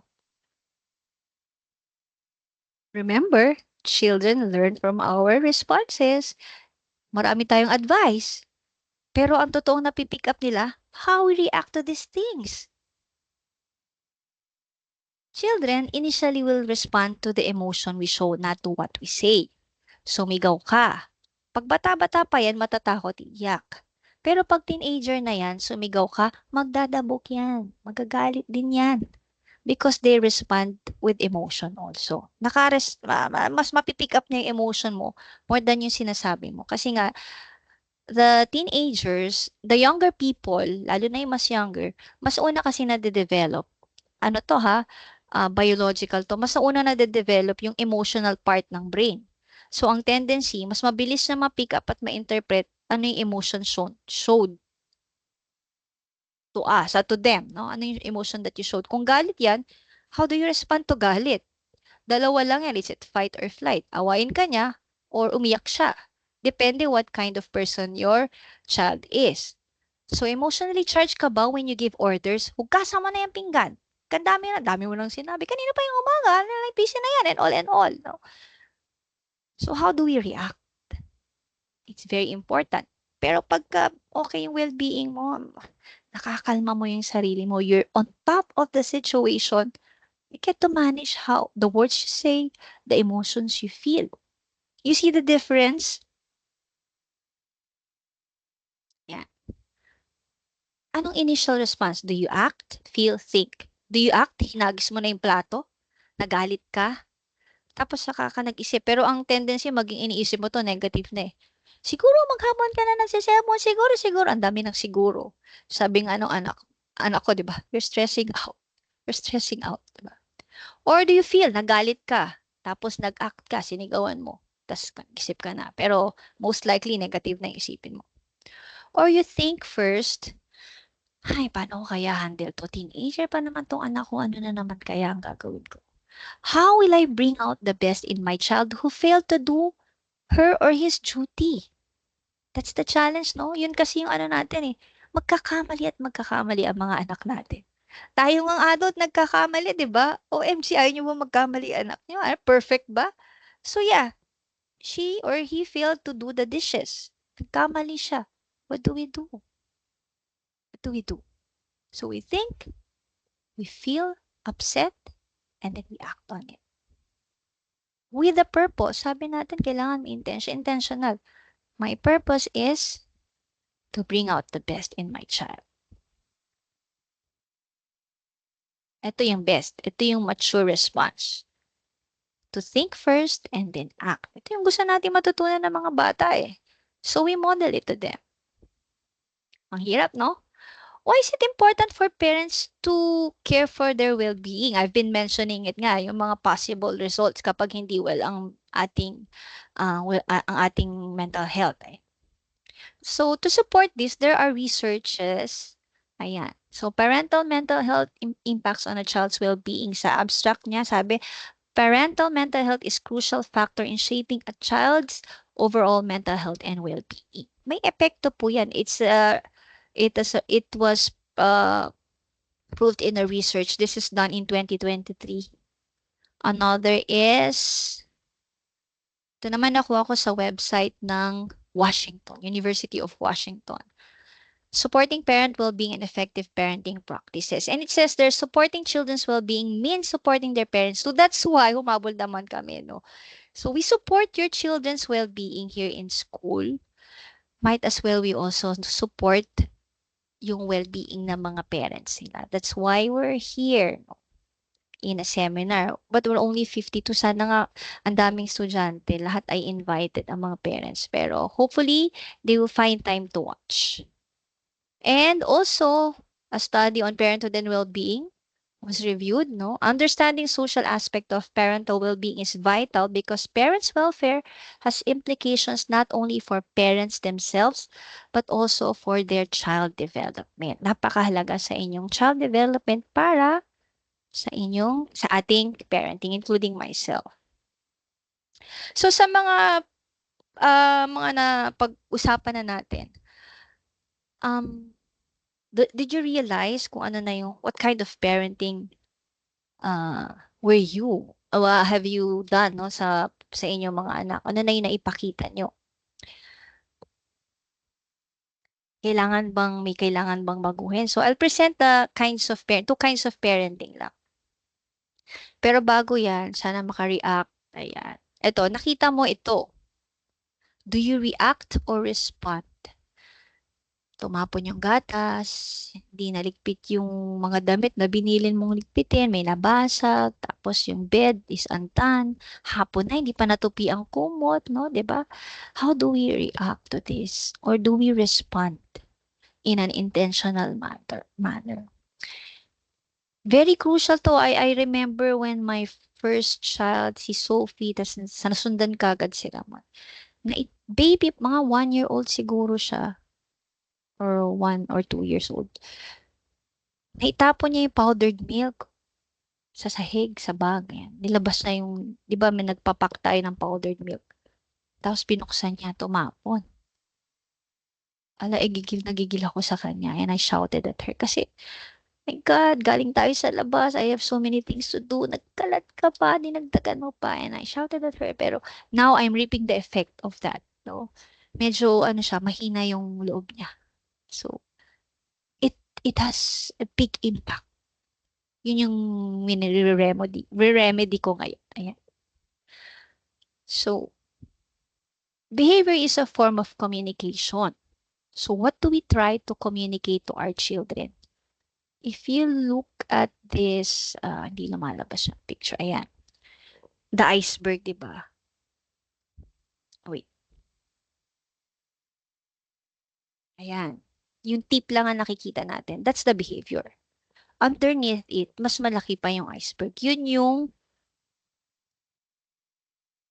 Remember, children learn from our responses. Marami tayong advice. Pero ang totoong napipick up nila, how we react to these things. Children initially will respond to the emotion we show, not to what we say. Sumigaw ka. Pag bata-bata pa yan, matatakot, iyak. Pero pag teenager na yan, sumigaw ka, magdadabok yan. Magagalit din yan. Because they respond with emotion also. Mas mapipick up niya yung emotion mo more than yung sinasabi mo. Kasi nga, the teenagers, the younger people, lalo na yung mas younger, mas una kasi na-develop. Ano to ha? Biological to. Mas una na-develop yung emotional part ng brain. So, ang tendency, mas mabilis na ma-pick up at ma-interpret ano yung emotion showed to us, to them, no? Ano yung emotion that you showed. Kung galit yan, how do you respond to galit? Dalawa lang yan. Is it fight or flight? Awayin ka niya or umiyak siya. Depende what kind of person your child is. So, emotionally charged ka ba when you give orders? Hugasan mo na yung pinggan. Dami mo nang sinabi. Kanina pa yung umaga, like busy na yan and all. No? So, how do we react? It's very important. Pero pagka okay yung well-being mo, nakakalma mo yung sarili mo, you're on top of the situation, you get to manage how the words you say, the emotions you feel. You see the difference? Yeah. Anong initial response? Do you act, feel, think? Do you act? Hinagis mo na yung plato? Nagalit ka? Tapos saka ka nag-isip. Pero ang tendency, maging iniisip mo to, negative na eh. Siguro maghapon ka na nagsisemon. Siguro. Ang dami ng siguro. Sabi ng anak ko, di ba? You're stressing out. You're stressing out, di ba? Or do you feel, nagalit ka? Tapos nag-act ka, sinigawan mo. Tapos nag-isip ka na. Pero most likely, negative na yung isipin mo. Or you think first, ay, paano ko kaya handle to? Teenager pa naman tong anak ko. Ano na naman kaya ang gagawin ko? How will I bring out the best in my child who failed to do her or his duty? That's the challenge, no? Yun kasi yung ano natin eh. Magkakamali at magkakamali ang mga anak natin. Tayo ng adult nagkakamali, di ba? OMG, ayaw nyo ba magkamali anak nyo? Perfect ba? So yeah, she or he failed to do the dishes. Nagkamali siya. What do we do? What do we do? So we think, we feel upset, and then we act on it. With a purpose. Sabi natin, kailangan may intentional. My purpose is to bring out the best in my child. Ito yung best. Ito yung mature response. To think first and then act. Ito yung gusto natin matutunan ng mga bata eh. So we model it to them. Ang hirap, no? Why is it important for parents to care for their well-being? I've been mentioning it nga, yung mga possible results kapag hindi well ang ating mental health. Eh. So to support this, there are researches. Ayan. So parental mental health impacts on a child's well-being. Sa abstract niya, sabi, parental mental health is crucial factor in shaping a child's overall mental health and well-being. May epekto po yan. It was proved in a research. This is done in 2023. Another is, ito naman nakuha ko sa website ng Washington, University of Washington. Supporting parent well-being and effective parenting practices. And it says there, supporting children's well-being means supporting their parents. So that's why humabol naman kami, no? So we support your children's well-being here in school. Might as well we also support yung well-being ng mga parents nila. That's why we're here in a seminar. But we're only 52. Sana nga ang daming estudyante. Lahat ay invited ang mga parents. Pero hopefully, they will find time to watch. And also, a study on parenthood and well-being was reviewed, no? Understanding social aspect of parental well-being is vital because parents' welfare has implications not only for parents themselves, but also for their child development. Napakahalaga sa inyong child development para sa ating parenting, including myself. So sa mga na pag-usapan na natin, Did you realize kung ano na yung, what kind of parenting were you? Have you done, no, sa inyong mga anak? Ano na yung naipakita nyo? May kailangan bang baguhin? So, I'll present the two kinds of parenting lang. Pero bago yan, sana maka-react. Ayan. Ito, nakita mo ito. Do you react or respond? Tumapon yung gatas, hindi naligpit yung mga damit na binilin mong ligpitin, may nabasag, tapos yung bed is untan, hapon na hindi pa natupi ang kumot, no, 'di ba? How do we react to this? Or do we respond in an intentional manner? Very crucial to. I remember when my first child, si Sophie, tas nasundan kagad si Ramon. Baby, mga 1-year-old siguro siya. Or 1 or 2 years old. Naitapon niya yung powdered milk sa sahig, sa bag. Ayan. Nilabas na yung, di ba may nagpapak tayo ng powdered milk. Tapos binuksan niya, tumapon. Gigil ako sa kanya. And I shouted at her. Kasi, my God, galing tayo sa labas. I have so many things to do. Nagkalat ka pa, dinagdagan mo pa. And I shouted at her. Pero now I'm reaping the effect of that. No? Medyo, mahina yung loob niya. So, it has a big impact. Yun yung remedy ko ngayon. Ayan. So, behavior is a form of communication. So, what do we try to communicate to our children? If you look at this, hindi lumalabas yung picture. Ayan. The iceberg, di ba? Wait. Ayan. Yung tip lang ang nakikita natin. That's the behavior. Underneath it, mas malaki pa yung iceberg. Yun yung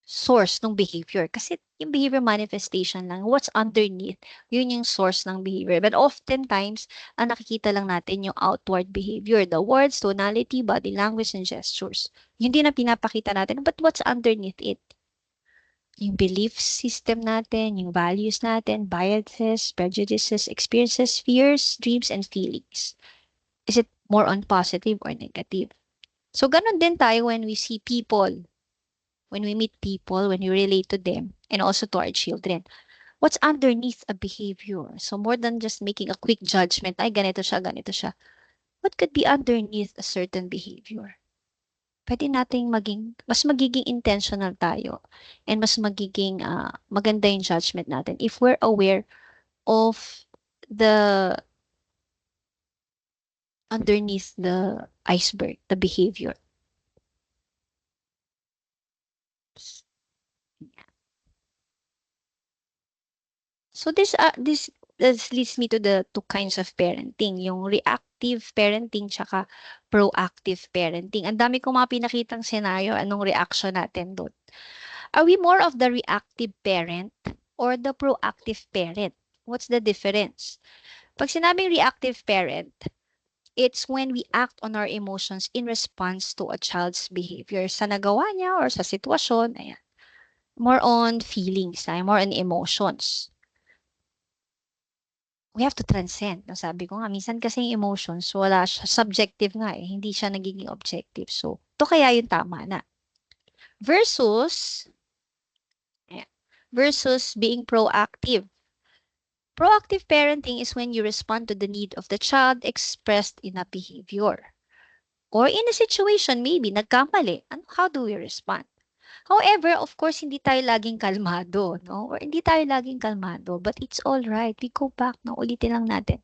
source ng behavior. Kasi yung behavior manifestation lang, what's underneath, yun yung source ng behavior. But oftentimes, ang nakikita lang natin yung outward behavior, the words, tonality, body language, and gestures. Yun din ang pinapakita natin. But what's underneath it? Yung belief system natin, yung values natin, biases, prejudices, experiences, fears, dreams, and feelings. Is it more on positive or negative? So, ganun din tayo when we see people, when we meet people, when we relate to them, and also to our children. What's underneath a behavior? So, more than just making a quick judgment, ay, ganito siya, ganito siya. What could be underneath a certain behavior? Pwede nating mas magiging intentional tayo and mas magiging maganda yung judgment natin if we're aware of the underneath the iceberg, the behavior. So this leads me to the two kinds of parenting, yung reactive parenting tsaka proactive parenting. Ang dami kong mga pinakitang scenario, anong reaction natin doon. Are we more of the reactive parent or the proactive parent? What's the difference? Pag sinabing reactive parent, it's when we act on our emotions in response to a child's behavior sa nagawa niya or sa sitwasyon. Ayan. More on feelings, more on emotions. We have to transcend. Sabi ko nga, minsan kasi yung emotions, wala siya, subjective nga eh, hindi siya nagiging objective. So, ito kaya yung tama na. Versus being proactive. Proactive parenting is when you respond to the need of the child expressed in a behavior. Or in a situation, maybe, nagkamali. How do we respond? However, of course, hindi tayo laging kalmado, no? Or hindi tayo laging kalmado, but it's all right. We go back, no? Ulitin lang natin.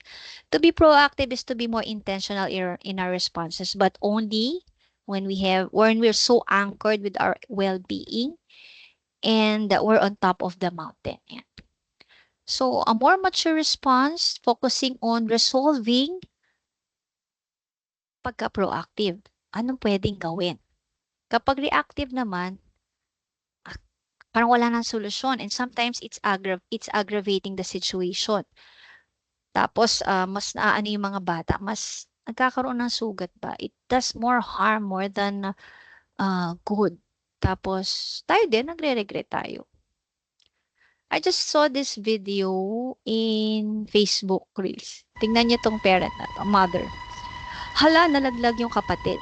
To be proactive is to be more intentional in our responses, but only when we're so anchored with our well-being and that we're on top of the mountain. Yan. So, a more mature response, focusing on resolving pagka-proactive. Anong pwedeng gawin? Kapag reactive naman, parang wala nang solusyon and sometimes it's aggravating the situation. Tapos mas naaano yung mga bata, mas nagkakaroon ng sugat ba? It does more harm more than good. Tapos tayo din nagre-regret tayo. I just saw this video in Facebook Reels. Tingnan niyo tong parent na to, mother. Hala, nalaglag yung kapatid.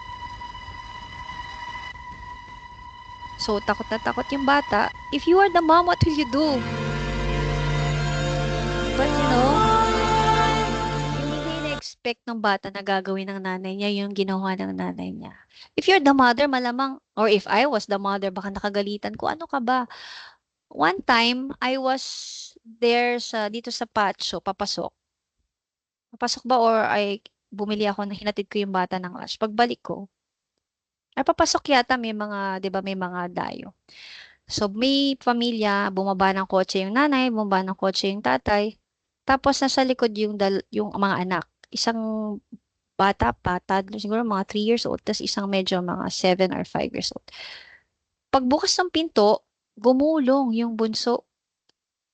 So, takot na takot yung bata. If you are the mom, what will you do? But you know, yung hindi na-expect ng bata na gagawin ng nanay niya, yung ginawa ng nanay niya. If you're the mother, malamang, or if I was the mother, baka nakagalitan ko, ano ka ba? One time, I was there dito sa patio, papasok. Papasok ba or ay bumili ako, hinatid ko yung bata ng lunch. Pagbalik ko, ay papasok yata may mga, 'di ba, may mga dayo. So may pamilya, bumaba ng kotse yung nanay, bumaba ng kotse yung tatay. Tapos nasa likod yung mga anak. Isang bata pa, toddler, siguro mga 3 years old, tapos isang medyo mga 7 or 5 years old. Pagbukas ng pinto, gumulong yung bunso,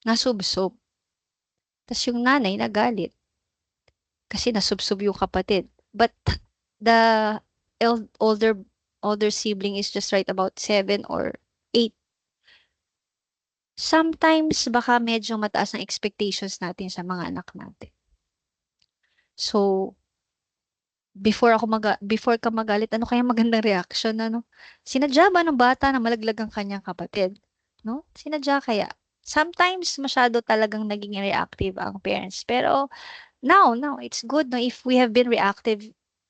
nasubsob. Tapos yung nanay nagalit kasi nasubsob yung kapatid. But the older sibling is just right about 7 or 8. Sometimes baka medyo mataas ang expectations natin sa mga anak natin. So, before ka magalit, ano kaya magandang reaction, ano? Sinadya ba ng bata na malaglag ang kanyang kapatid? No? Sinadya kaya? Sometimes masyado talagang naging reactive ang parents. Pero now, it's good, no, if we have been reactive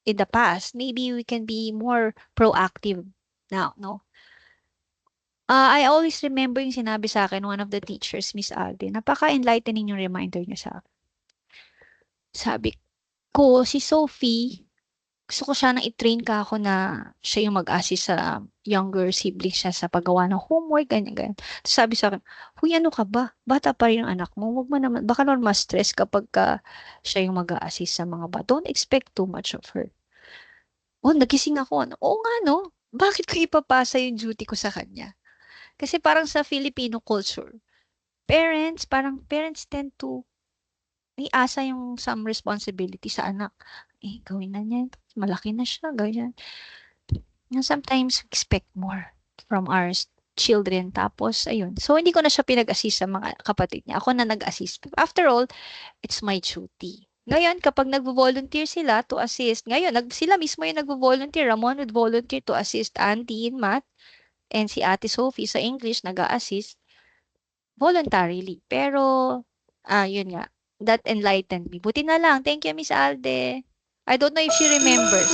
in the past, maybe we can be more proactive now, no? I always remember yung sinabi sa akin, one of the teachers, Miss Alde, napaka-enlightening yung reminder niya sa akin. Sabi ko, si Sophie, gusto ko siya nang i-train ka ako na siya yung mag-assist sa younger siblings siya sa paggawa ng homework, ganyan. Tapos sabi sa akin, huy, ano ka ba? Bata pa rin yung anak mo. Huwag mo naman, baka naman ma-stress kapag siya yung mag-assist sa mga bata. Don't expect too much of her. Oh, nagising ako. Ano? Oo nga, no? Bakit ko ipapasa yung duty ko sa kanya? Kasi parang sa Filipino culture, parents tend to iasa yung some responsibility sa anak. Gawin na niya. Malaki na siya. Gawin niya. Sometimes we expect more from our children. Tapos, ayun. So, hindi ko na siya pinag-assist sa mga kapatid niya. Ako na nag-assist. After all, it's my duty. Ngayon, kapag nagvo-volunteer sila to assist, ngayon, sila mismo yung nagvo-volunteer. Ramon would volunteer to assist Auntie in math, and si Ate Sophie sa English nag-a-assist voluntarily. Pero, yun nga, that enlightened me. Buti na lang. Thank you, Miss Alde. I don't know if she remembers.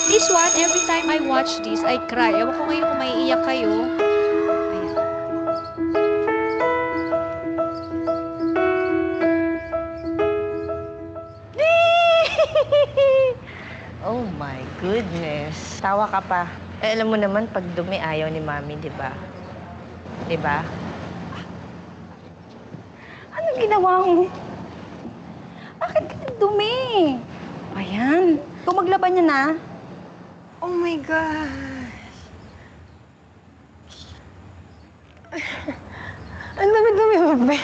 This one, every time I watch this, I cry. Ewan ko ngayon kung maiiyak kayo. Ayan. Oh my goodness. Tawa ka pa. Alam mo naman, pag dumi, ayaw ni Mami, di ba? Di ba? Anong ginawa mo? Bakit ka dumi? Ayan. Kung maglaban niya na. Oh my gosh. Ang dami-dami mo, be.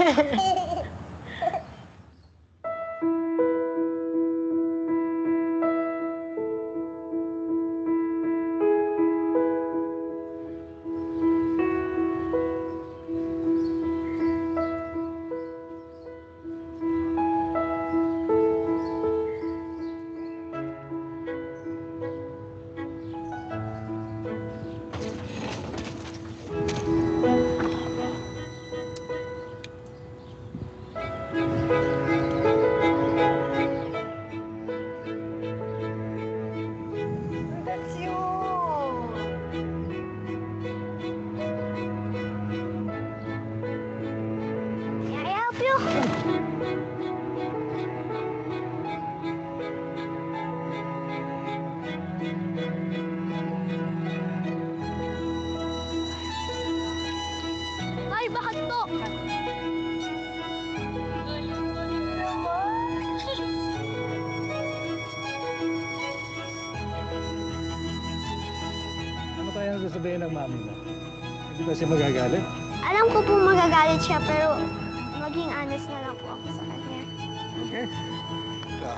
That's you. Can I help you? Ay, bakit to? Ano kaya ang sasabihin ng mami mo? Hindi ba siya magagalit? Alam ko po magagalit siya, pero maging honest na lang po ako sa kanya. Okay.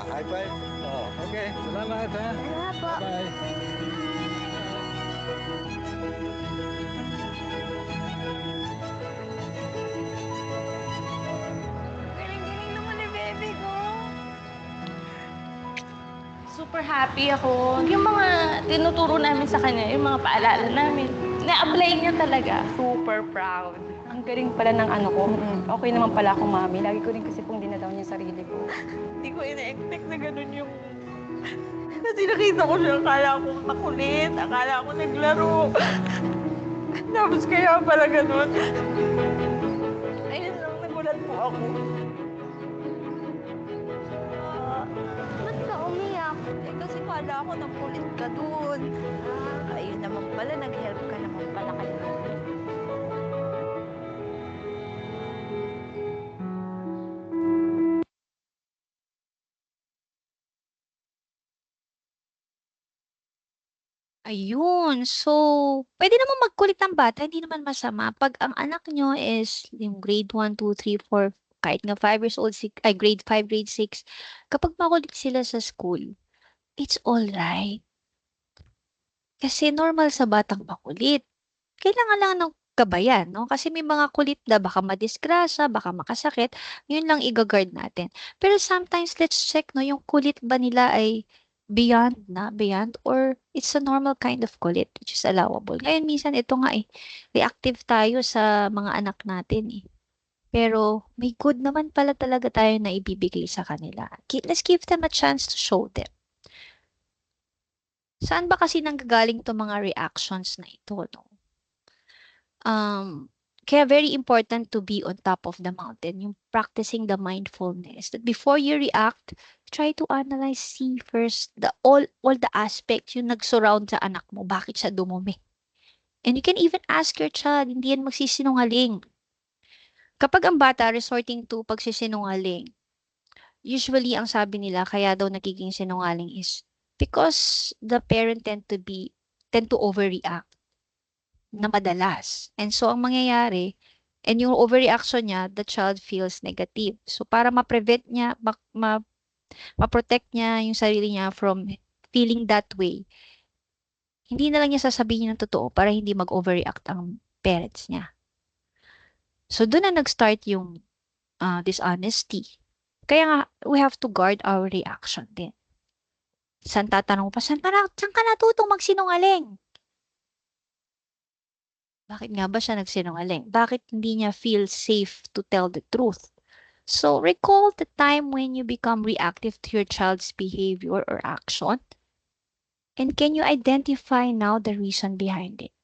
High five? Oh, okay. Salamat, ha? Ano po? Bye. super happy ako. Yung mga tinuturo namin sa kanya, yung mga paalala namin, na-apply niya talaga. Super proud. Ang galing pala ng ano ko. Okay naman pala akong mami. Lagi ko rin kasi pong dinadaw niya sarili ko. Hindi ko ina-expect na ganun yung... Kasi nakita ko siya, akala ko makulit, akala ko naglaro. Tapos kaya pala ganun. Ayun lang, nagulat po ako. Ba't ka umiyak? Eh, kasi kala ko nakulit ka dun. Ayun naman pala, nag-help ka naman pala kay Mami. Ayun. So, pwede naman magkulit ang bata, hindi naman masama. Pag ang anak nyo is yung grade 1, 2, 3, 4, kahit nga 5 years old, grade 5, grade 6, kapag makulit sila sa school, it's all right. Kasi normal sa batang makulit. Kailangan lang ng gabayan, no? Kasi may mga kulit na baka madisgrasya, baka makasakit, yun lang i-guard natin. Pero sometimes, let's check, no, yung kulit ba nila ay beyond, or it's a normal kind of kulit, which is allowable. Ngayon, minsan, ito nga reactive tayo sa mga anak natin Pero, may good naman pala talaga tayo na ibibigay sa kanila. Let's give them a chance to show them. Saan ba kasi nanggagaling itong mga reactions na ito, no? Kaya very important to be on top of the mountain, yung practicing the mindfulness. That before you react, try to analyze, see first all the aspects yung nag-surround sa anak mo. Bakit siya dumumi? And you can even ask your child, hindi yan magsisinungaling. Kapag ang bata resorting to pagsisinungaling, usually ang sabi nila kaya daw nagiging sinungaling is because the parent tend to overreact na madalas. And so, ang mangyayari, and yung overreaction niya, the child feels negative. So, para ma-prevent niya, ma-protect niya yung sarili niya from feeling that way, hindi na lang niya sasabihin ng totoo para hindi mag-overreact ang parents niya. So, doon na nag-start yung dishonesty. Kaya nga, we have to guard our reaction din. Saan tatanong pa, saan ka natutong magsinungaling? Bakit nga ba siya nagsinungaling? Bakit hindi niya feel safe to tell the truth? So, recall the time when you become reactive to your child's behavior or action. And can you identify now the reason behind it?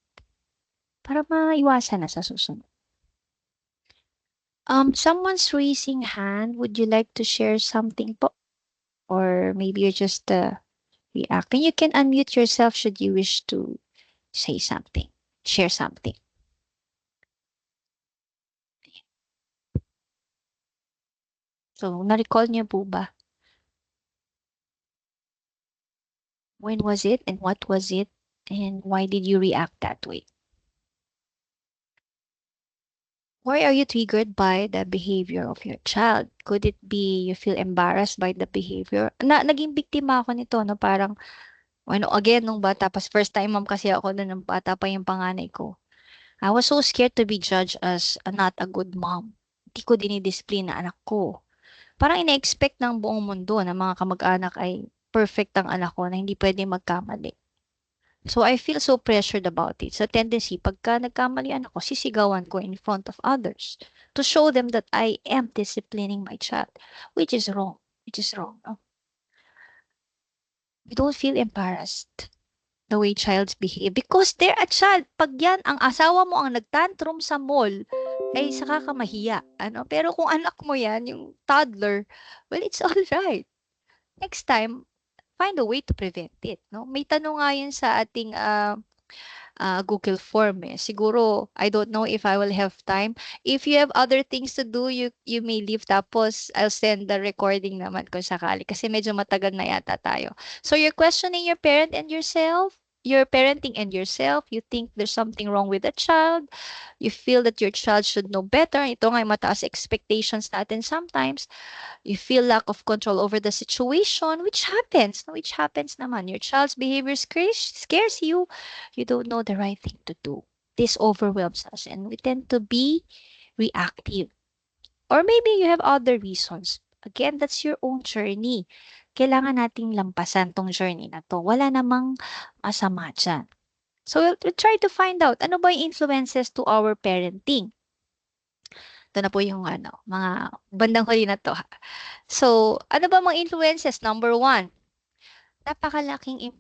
Para maiwasan na sa susunod. Someone's raising hand. Would you like to share something po? Or maybe you're just reacting. You can unmute yourself should you wish to say something. Share something. So, na-recall niyo po ba? When was it and what was it? And why did you react that way? Why are you triggered by the behavior of your child? Could it be you feel embarrassed by the behavior? Naging biktima ako nito, no? Parang, again, nung bata, first time mom kasi ako na ng bata pa yung panganay ko. I was so scared to be judged as not a good mom. Hindi ko dinidiscipline na anak ko. Parang ina-expect ng buong mundo na mga kamag-anak ay perfect ang anak ko na hindi pwede magkamali. So, I feel so pressured about it. So, tendency, pagka nagkamalian ako, sisigawan ko in front of others to show them that I am disciplining my child, which is wrong. No? We don't feel embarrassed the way childs behave because they're a child. Pag yan, ang asawa mo ang nagtantrum sa mall, ay saka ka mahiya. Pero kung anak mo yan, yung toddler, well, it's all right. Next time, find a way to prevent it. No? May tanong nga yan sa ating Google form. Siguro, I don't know if I will have time. If you have other things to do, you may leave. Tapos, I'll send the recording naman kung sakali. Kasi medyo matagal na yata tayo. So, you're questioning your parent and yourself. You're parenting and yourself. You think there's something wrong with the child. You feel that your child should know better. Ito nga yung mataas expectations natin sometimes. You feel lack of control over the situation, which happens. Which happens naman. Your child's behavior scares you. You don't know the right thing to do. This overwhelms us and we tend to be reactive. Or maybe you have other reasons. Again, that's your own journey. kailangan nating lampasan tong journey na to. Wala namang masama dyan. So, we'll try to find out ano ba yung influences to our parenting. Ito na po yung mga bandang huli na to. So, ano ba mga influences? Number 1, napakalaking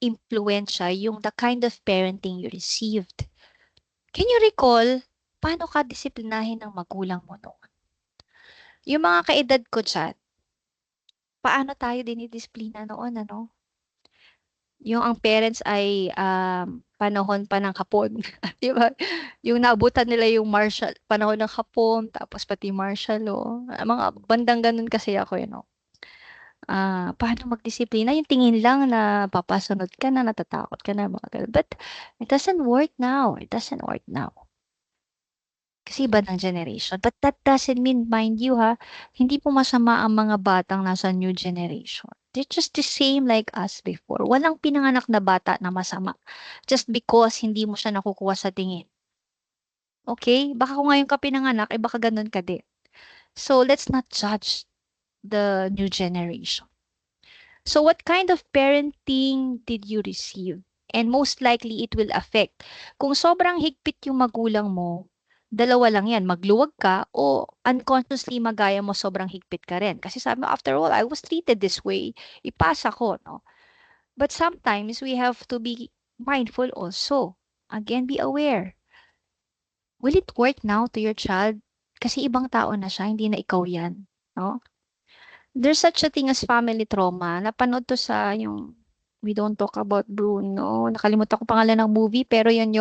impluensya yung the kind of parenting you received. Can you recall paano ka disiplinahin ng magulang mo noon? Yung mga kaedad ko dyan, paano tayo dinidisiplina noon, Yung ang parents ay panahon pa ng Hapon. Di ba? Yung naabutan nila yung panahon ng Hapon, tapos pati martial law. Mga bandang ganun kasi ako, paano magdisiplina? Yung tingin lang na papasunod ka na, natatakot ka na, mga ganun. But it doesn't work now. It doesn't work now. Kasi iba ng generation. But that doesn't mean, mind you hindi po masama ang mga batang nasa new generation. They're just the same like us before. Walang pinanganak na bata na masama. Just because hindi mo siya nakukuha sa tingin. Okay? Baka kung ngayon ka pinanganak, baka ganun ka din. So, let's not judge the new generation. So, what kind of parenting did you receive? And most likely, it will affect. Kung sobrang higpit yung magulang mo, dalawa lang yan, magluwag ka o unconsciously magaya mo sobrang higpit ka rin. Kasi sabi mo, after all, I was treated this way. Ipasa ko, no? But sometimes, we have to be mindful also. Again, be aware. Will it work now to your child? Kasi ibang tao na siya, hindi na ikaw yan. No? There's such a thing as family trauma. Napanood to sa yung We Don't Talk About Bruno. Nakalimutan ko pangalan ng movie, pero yun.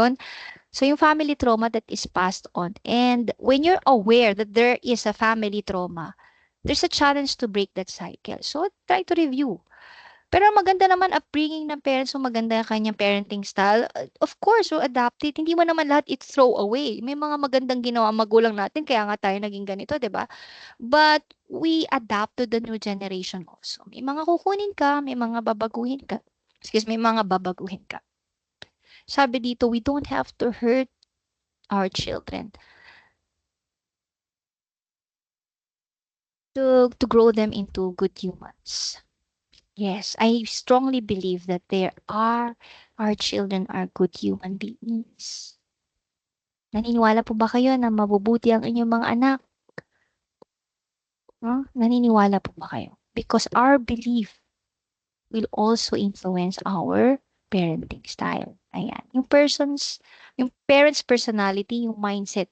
So, yung family trauma that is passed on. And when you're aware that there is a family trauma, there's a challenge to break that cycle. So, try to review. Pero maganda naman upbringing ng parents, so maganda yung kanyang parenting style. Of course, so adapt it. Hindi mo naman lahat throw away. May mga magandang ginawa ang magulang natin, kaya nga tayo naging ganito, di ba? But we adapt to the new generation also. May mga kukunin ka, may mga babaguhin ka. May mga babaguhin ka. Sabi dito, we don't have to hurt our children to grow them into good humans. Yes, I strongly believe that our children are good human beings. Naniniwala po ba kayo na mabubuti ang inyong mga anak? Naniniwala po ba kayo? Because our belief will also influence our parenting style. Ayan. Yung parents' personality, yung mindset.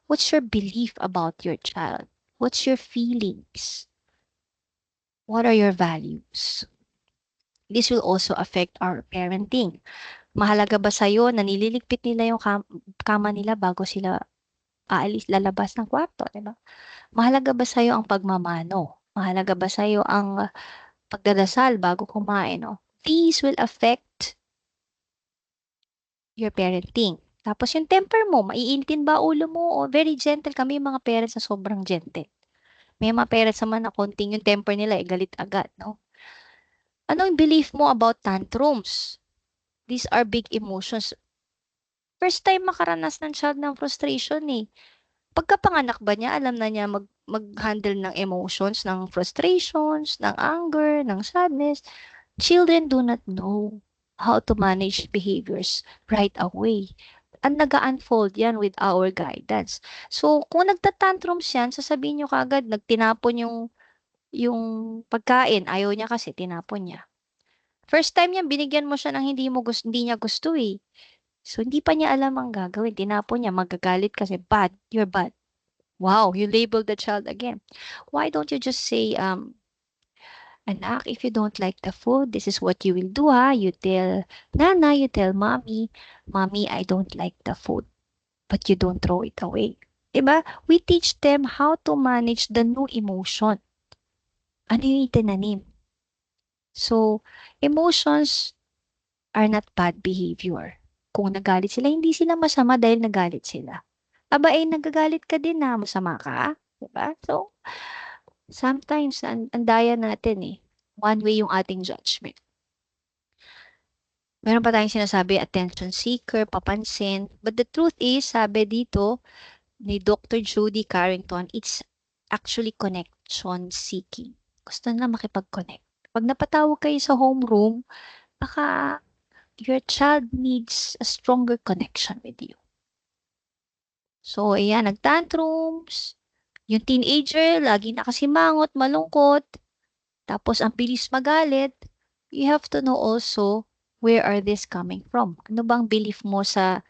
What's your belief about your child? What's your feelings? What are your values? This will also affect our parenting. Mahalaga ba sa'yo na nililigpit nila yung kama nila bago sila lalabas ng kwarto, diba? Mahalaga ba sa'yo ang pagmamano? Mahalaga ba sa'yo ang pagdadasal bago kumain, These will affect your parenting. Tapos yung temper mo, maiinitin ba ulo mo o very gentle? Kami yung mga parents na sobrang gentle. May mga parents naman na konting yung temper nila, galit agad, Ano yung belief mo about tantrums? These are big emotions. First time makaranas ng child ng frustration Pagkapanganak ba niya, alam na niya mag-handle ng emotions, ng frustrations, ng anger, ng sadness. Children do not know how to manage behaviors right away. Ang nag-unfold yan with our guidance. So, kung nagtatantrums yan, sasabihin nyo kagad, nagtinapon yung pagkain. Ayaw niya kasi, tinapon niya. First time yan, binigyan mo siya ng hindi niya gusto So, hindi pa niya alam ang gagawin. Tinapon niya, magagalit kasi, bad, you're bad. Wow, you labeled the child again. Why don't you just say, anak, if you don't like the food, this is what you will do, You tell Nana, you tell Mommy, Mommy, I don't like the food. But you don't throw it away. Diba? We teach them how to manage the new emotion. Ano yung itinanim? So, emotions are not bad behavior. Kung nagalit sila, hindi sila masama dahil nagalit sila. Aba, nagagalit ka din na masama ka. Diba? So, sometimes, ang daya natin one way yung ating judgment. Meron pa tayong sinasabi, attention seeker, papansin. But the truth is, sabi dito, ni Dr. Judy Carrington, it's actually connection seeking. Gusto nila makipag-connect. Pag napatawag kayo sa homeroom, baka your child needs a stronger connection with you. So, ayan, nag-tantrums. Yung teenager, lagi nakasimangot, malungkot. Tapos, ang bilis magalit. You have to know also, where are this coming from? Ano bang belief mo sa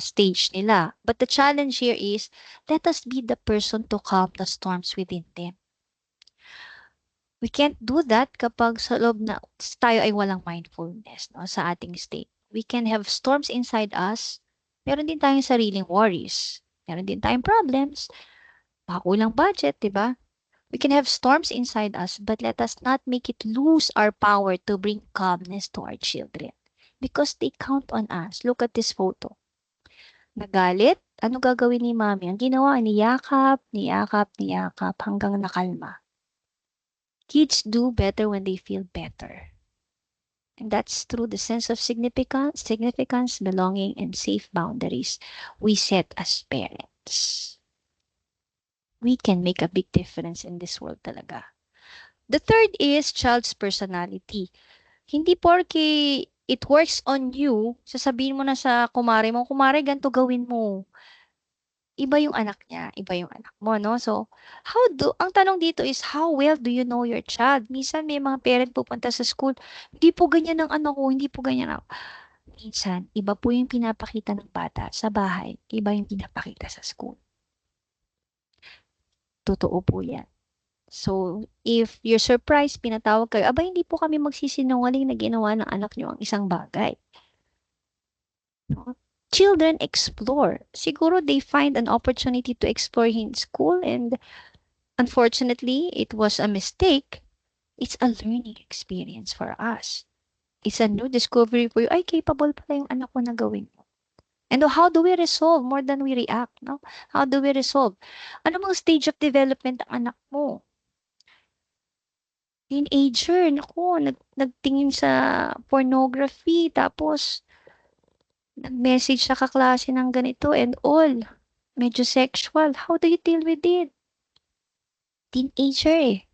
stage nila? But the challenge here is, let us be the person to calm the storms within them. We can't do that kapag sa loob na tayo ay walang mindfulness, no, sa ating state. We can have storms inside us. Meron din tayong sariling worries. Meron din tayong problems. Baka kulang budget, di ba? We can have storms inside us, but let us not make it lose our power to bring calmness to our children. Because they count on us. Look at this photo. Nagalit? Ano gagawin ni mami? Ang ginawa, niyakap, niyakap, niyakap, hanggang nakalma. Kids do better when they feel better. And that's through the sense of significance, belonging, and safe boundaries we set as parents. We can make a big difference in this world talaga. The third is child's personality. Hindi porke it works on you, sasabihin mo na sa kumare mo, kumare, ganito gawin mo. Iba yung anak niya, iba yung anak mo, no? So, ang tanong dito is, how well do you know your child? Minsan may mga parent pupunta sa school, hindi po ganyan ang anak ko, hindi po ganyan ako. Minsan, iba po yung pinapakita ng bata sa bahay, iba yung pinapakita sa school. Totoo po yan. So, if you're surprised, pinatawag kayo, aba, hindi po kami magsisinungaling na ginawa ng anak nyo ang isang bagay. No? Children explore. Siguro they find an opportunity to explore in school, and unfortunately, it was a mistake. It's a learning experience for us. It's a new discovery for you. Ay, capable pala yung anak ko na gawin mo. And how do we resolve more than we react? No? How do we resolve? Ano mga stage of development ang anak mo? Teenager, naku, nagtingin sa pornography, tapos nag-message sa kaklase ng ganito and all. Medyo sexual. How do you deal with it? Teenager eh.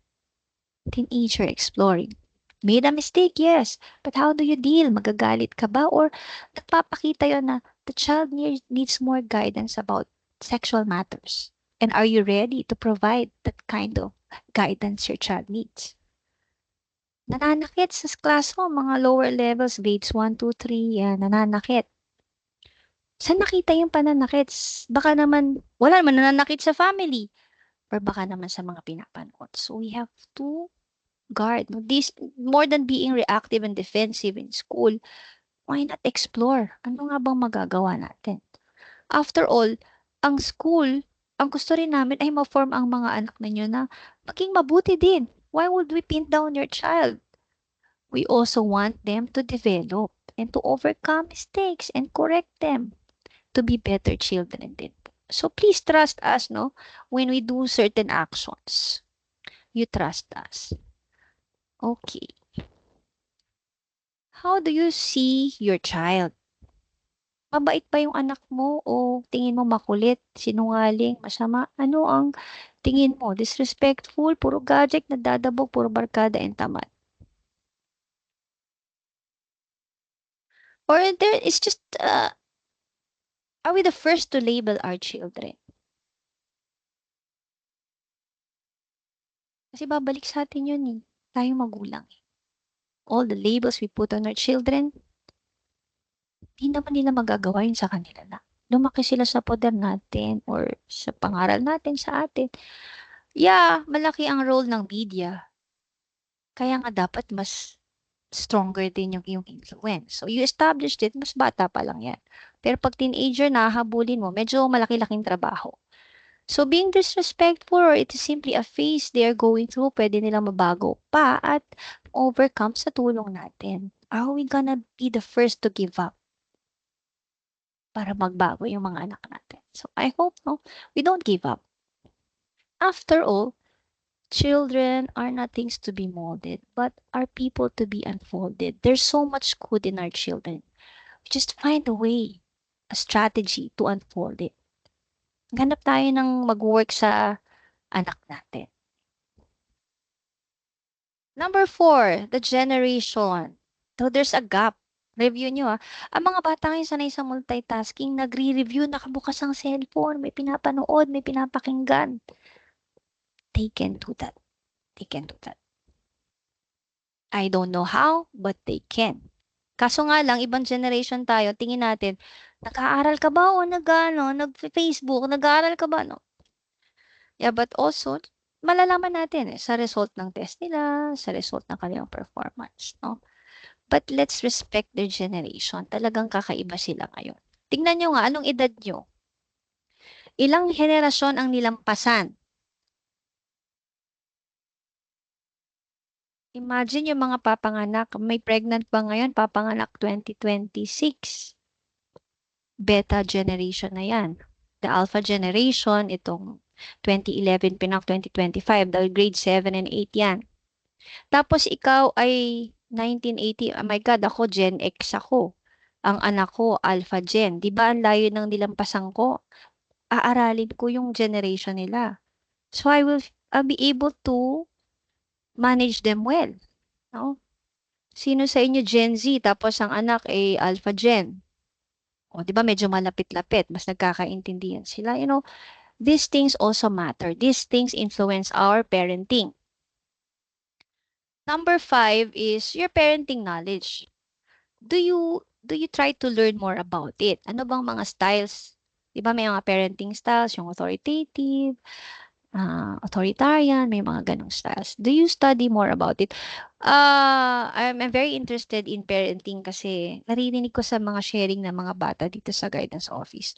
Teenager exploring. Made a mistake, yes. But how do you deal? Magagalit ka ba? Or nagpapakita yun na the child needs more guidance about sexual matters. And are you ready to provide that kind of guidance your child needs? Nananakit sa classroom, mga lower levels, grades 1, 2, 3, yan, nananakit. Saan nakita yung pananakit? Baka naman, wala naman nananakit sa family. Or baka naman sa mga pinapanood. So we have to guard. This, more than being reactive and defensive in school, why not explore? Ano nga bang magagawa natin? After all, ang school, ang gusto rin namin ay ma-form ang mga anak ninyo na maging mabuti din. Why would we pin down your child? We also want them to develop and to overcome mistakes and correct them to be better children din. So please trust us, no? When we do certain actions, you trust us. Okay. How do you see your child? Mabait ba yung anak mo o tingin mo makulit, sinungaling, masama? Ano ang tingin mo? Disrespectful, puro gadget, nadadabog, puro barkada, and tamad? Or there is just, are we the first to label our children? Kasi babalik sa atin yun eh. Tayo magulang eh. All the labels we put on our children, di naman nila magagawa yun sa kanila na. Lumaki sila sa poder natin or sa pangaral natin sa atin. Yeah, malaki ang role ng media. Kaya nga dapat mas stronger din yung iyong influence. So, you established it, mas bata pa lang yan. Pero pag teenager, nahahabulin mo, medyo malaki-laking trabaho. So, being disrespectful or it is simply a phase they are going through, pwede nilang mabago pa at overcome sa tulong natin. Are we gonna be the first to give up para magbago yung mga anak natin? So, I hope no, we don't give up. After all, children are not things to be molded, but are people to be unfolded. There's so much good in our children. We just find a way, a strategy to unfold it. Ganap tayo ng mag-work sa anak natin. Number 4, the generation. So there's a gap. Review nyo Ang mga bata ngayon sanay sa multitasking, nagre-review, nakabukas ang cellphone, may pinapanood, may pinapakinggan. They can do that. They can do that. I don't know how, but they can. Kaso nga lang, ibang generation tayo, tingin natin, nag-aaral ka ba o nag-Facebook, nag-aaral ka ba? No? Yeah, but also, malalaman natin sa result ng test nila, sa result ng kanilang performance. No? But let's respect their generation. Talagang kakaiba sila ngayon. Tingnan nyo nga, anong edad nyo? Ilang henerasyon ang nilampasan? Imagine yung mga papanganak. May pregnant ba ngayon? Papanganak 2026. Beta generation na yan. The alpha generation, itong 2011 pinak 2025. Dahil grade 7 and 8 yan. Tapos ikaw ay 1980. Oh my God, ako Gen X ako. Ang anak ko, Alpha Gen. Di ba ang layo ng nilampasan ko? Aaralin ko yung generation nila. So I'll be able to manage them well. No? Sino sa inyo Gen Z tapos ang anak ay Alpha Gen? O, di ba medyo malapit-lapit, mas nagkakaintindihan sila. These things also matter. These things influence our parenting. Number 5 is your parenting knowledge. Do you try to learn more about it? Ano bang mga styles? Di ba may mga parenting styles, yung authoritative, authoritarian, may mga ganong styles. Do you study more about it? I'm very interested in parenting kasi naririnig ko sa mga sharing ng mga bata dito sa guidance office.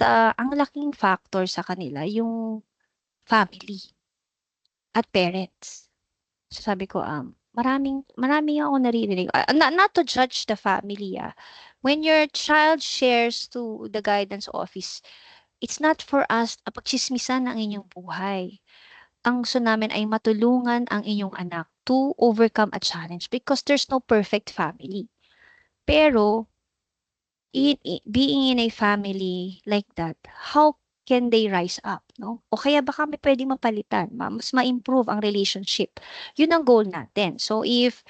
Ang laking factor sa kanila yung family at parents. So sabi ko, maraming ako naririnig. Not to judge the family, When your child shares to the guidance office, it's not for us pagchismisan ang inyong buhay. Ang gusto namin ay matulungan ang inyong anak to overcome a challenge because there's no perfect family. Pero, being in a family like that, how can they rise up, no? O kaya baka may pwedeng mapalitan, mas ma-improve ang relationship. Yun ang goal natin. So, if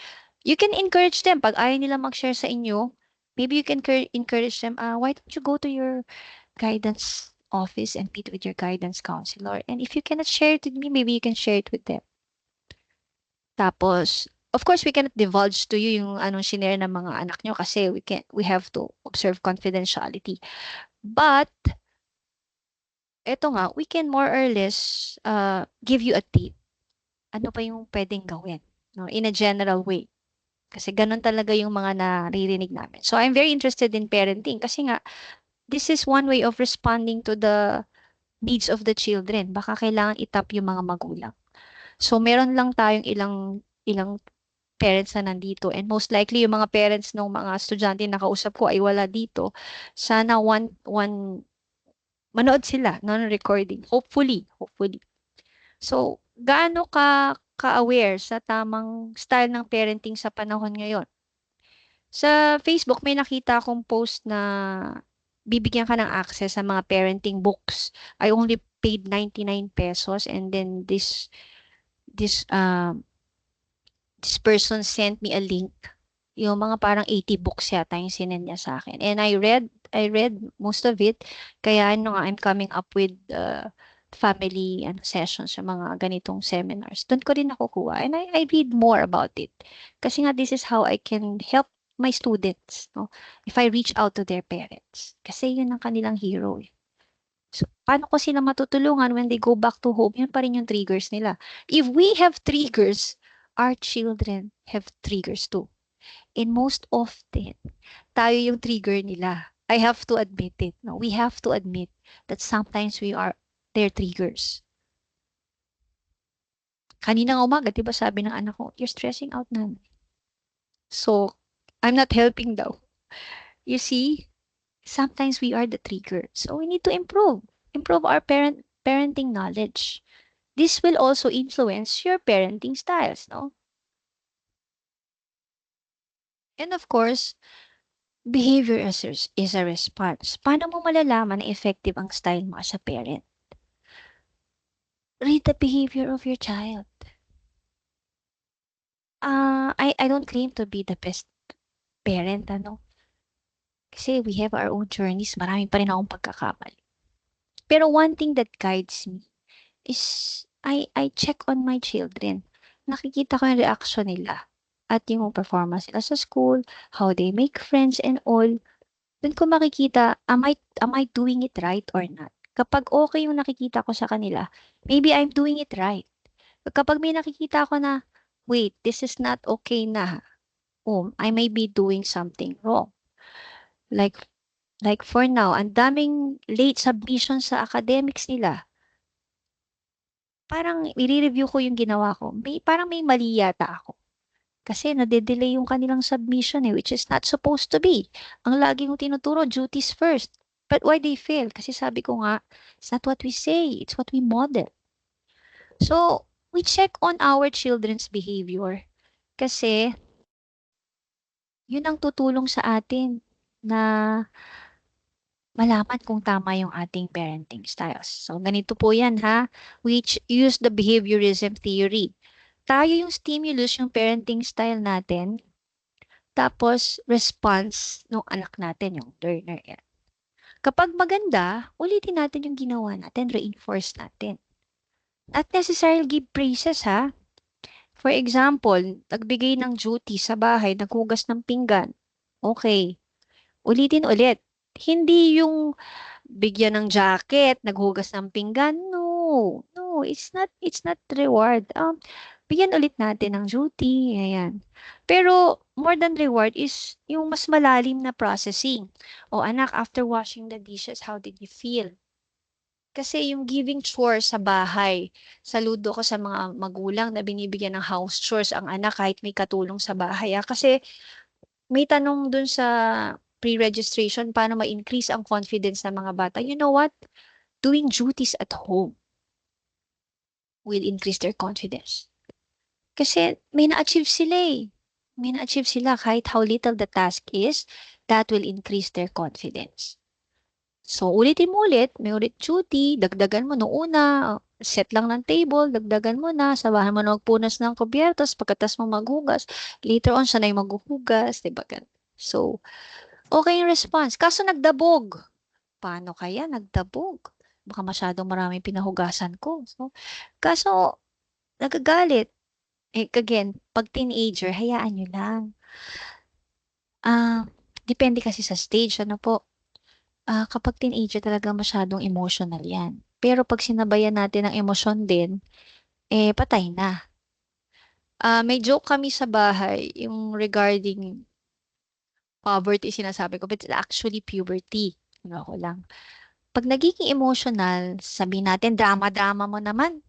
you can encourage them, pag ayaw nila mag-share sa inyo, maybe you can encourage them, why don't you go to your guidance office and meet with your guidance counselor? And if you cannot share it with me, maybe you can share it with them. Tapos, of course, we cannot divulge to you yung anong shinare ng mga anak nyo kasi we have to observe confidentiality. But, eto nga, we can more or less give you a tip. Ano pa yung pwedeng gawin, no? In a general way. Kasi ganun talaga yung mga naririnig namin. So, I'm very interested in parenting kasi nga, this is one way of responding to the needs of the children. Baka kailangan itap yung mga magulang. So, meron lang tayong ilang parents na nandito. And most likely, yung mga parents ng mga estudyante na kausap ko ay wala dito. Sana manood sila ng recording. Hopefully. So, gaano ka-aware sa tamang style ng parenting sa panahon ngayon? Sa Facebook, may nakita akong post na bibigyan ka ng access sa mga parenting books. I only paid 99 pesos and then this person sent me a link. Yung mga parang 80 books yata yung sinend niya sa akin. And I read most of it. Kaya I'm coming up with family sessions sa mga ganitong seminars. Doon ko rin nakukuha. And I read more about it. Kasi nga this is how I can help my students, no? If I reach out to their parents. Kasi yun ang kanilang hero. So, paano ko sila matutulungan when they go back to home? Yun pa rin yung triggers nila. If we have triggers, our children have triggers too. And most often, tayo yung trigger nila. I have to admit it. No? We have to admit that sometimes we are their triggers. Kanina umaga, di ba sabi ng anak ko, you're stressing out na. So, I'm not helping daw. You see, sometimes we are the trigger. So, we need to improve our parenting knowledge. This will also influence your parenting styles, no? And of course, behavior is a response. Paano mo malalaman na effective ang style mo as a parent? Read the behavior of your child. I don't claim to be the best parent, ano. Kasi we have our own journeys. Marami pa rin akong pagkakamali. Pero one thing that guides me is I check on my children. Nakikita ko yung reaction nila at yung performance nila sa school, how they make friends and all. Doon ko makikita, am I doing it right or not? Kapag okay yung nakikita ko sa kanila, maybe I'm doing it right. Kapag may nakikita ko na, wait, this is not okay na. Oh, I may be doing something wrong. Like for now, ang daming late submissions sa academics nila. Parang i-review ko yung ginawa ko. Parang may mali yata ako. Kasi nade-delay yung kanilang submission which is not supposed to be. Ang lagi kong tinuturo, duties first. But why they fail? Kasi sabi ko nga, it's not what we say, it's what we model. So, we check on our children's behavior. Kasi, yun ang tutulong sa atin na malaman kung tama yung ating parenting styles. So, ganito po yan ha. We use the behaviorism theory. Tayo yung stimulus, yung parenting style natin. Tapos, response ng anak natin, yung learner. Yan. Kapag maganda, ulitin natin yung ginawa natin, reinforce natin. Not necessarily give praises ha. For example, nagbigay ng duty sa bahay, naghugas ng pinggan. Okay. Ulitin ulit. Hindi yung bigyan ng jacket, naghugas ng pinggan. No, it's not reward. Bigyan ulit natin ng duty. Ayan. Pero more than reward is yung mas malalim na processing. O anak, after washing the dishes, how did you feel? Kasi yung giving chores sa bahay, saludo ko sa mga magulang na binibigyan ng house chores ang anak kahit may katulong sa bahay. Kasi may tanong dun sa pre-registration paano ma-increase ang confidence ng mga bata. You know what? Doing duties at home will increase their confidence. Kasi may na-achieve sila eh. May na-achieve sila kahit how little the task is, that will increase their confidence. So, ulitin mo ulit, may ulit duty, dagdagan mo noong una, set lang ng table, dagdagan mo na, sabahan mo na magpunas ng kubyertos, pagkatas mo maghugas, later on, siya na yung maghuhugas, diba? So, okay yung response. Kaso nagdabog. Paano kaya nagdabog? Baka masyadong maraming pinahugasan ko. So, kaso, nagagalit. Again, pag teenager, hayaan nyo lang. Depende kasi sa stage, ano po. Kapag teenager talaga masyadong emotional yan. Pero pag sinabayan natin ng emosyon din, patay na. May joke kami sa bahay, yung regarding poverty, sinasabi ko, but it's actually puberty. Ano ko lang. Pag nagiging emotional, sabihin natin, drama-drama mo naman.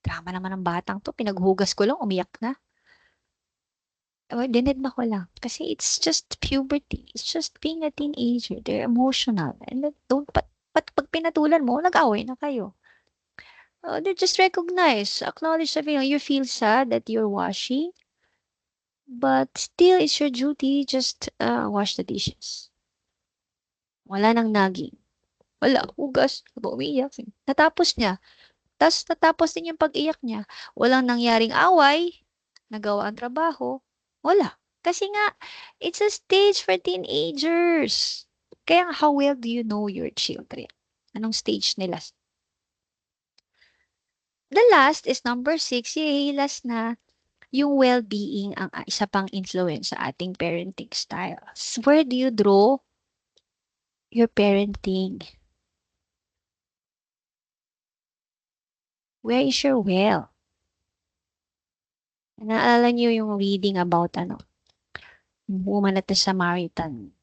Drama naman ng batang to, pinaghugas ko lang, umiyak na. Dinedma ko lang. Kasi it's just puberty. It's just being a teenager. They're emotional. And pag pinatulan mo, nag-away na kayo. They just recognize, acknowledge that you feel sad that you're washing. But still, it's your duty. Just wash the dishes. Wala nang naging. Wala, hugas. Umiiyak. Natapos niya. Tapos natapos din yung pag-iyak niya. Walang nangyaring away. Nagawa ang trabaho. Wala. Kasi nga, it's a stage for teenagers. Kaya how well do you know your children? Anong stage nila? The last is number 6. Last na, yung well-being ang isa pang influence sa ating parenting styles. Where do you draw your parenting? Where is your well? Naalala niyo yung reading about woman at the Samaritan.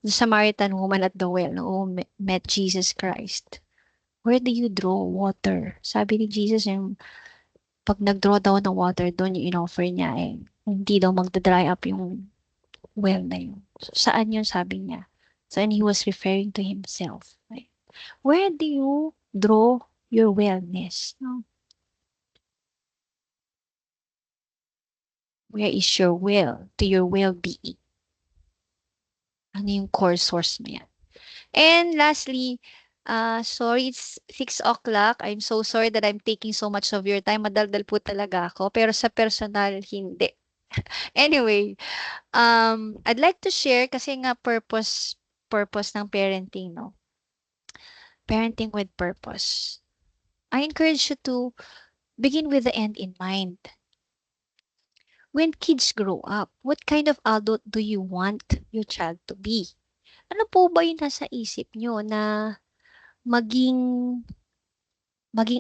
The Samaritan woman at the well who met Jesus Christ. Where do you draw water? Sabi ni Jesus, yung pag nag-draw daw ng water doon, yung in-offer niya hindi daw magda-dry up yung well na yun. So, saan yun sabi niya? So, and he was referring to himself. Right? Where do you draw your wellness? No? Where is your will to your well-being? Ano yung core source mo yan? And lastly, sorry, it's 6 o'clock. I'm so sorry that I'm taking so much of your time. Madaldal po talaga ako. Pero sa personal, hindi. Anyway, I'd like to share kasi nga purpose ng parenting, no? Parenting with purpose. I encourage you to begin with the end in mind. When kids grow up, what kind of adult do you want your child to be? Ano po ba yung nasa isip nyo na maging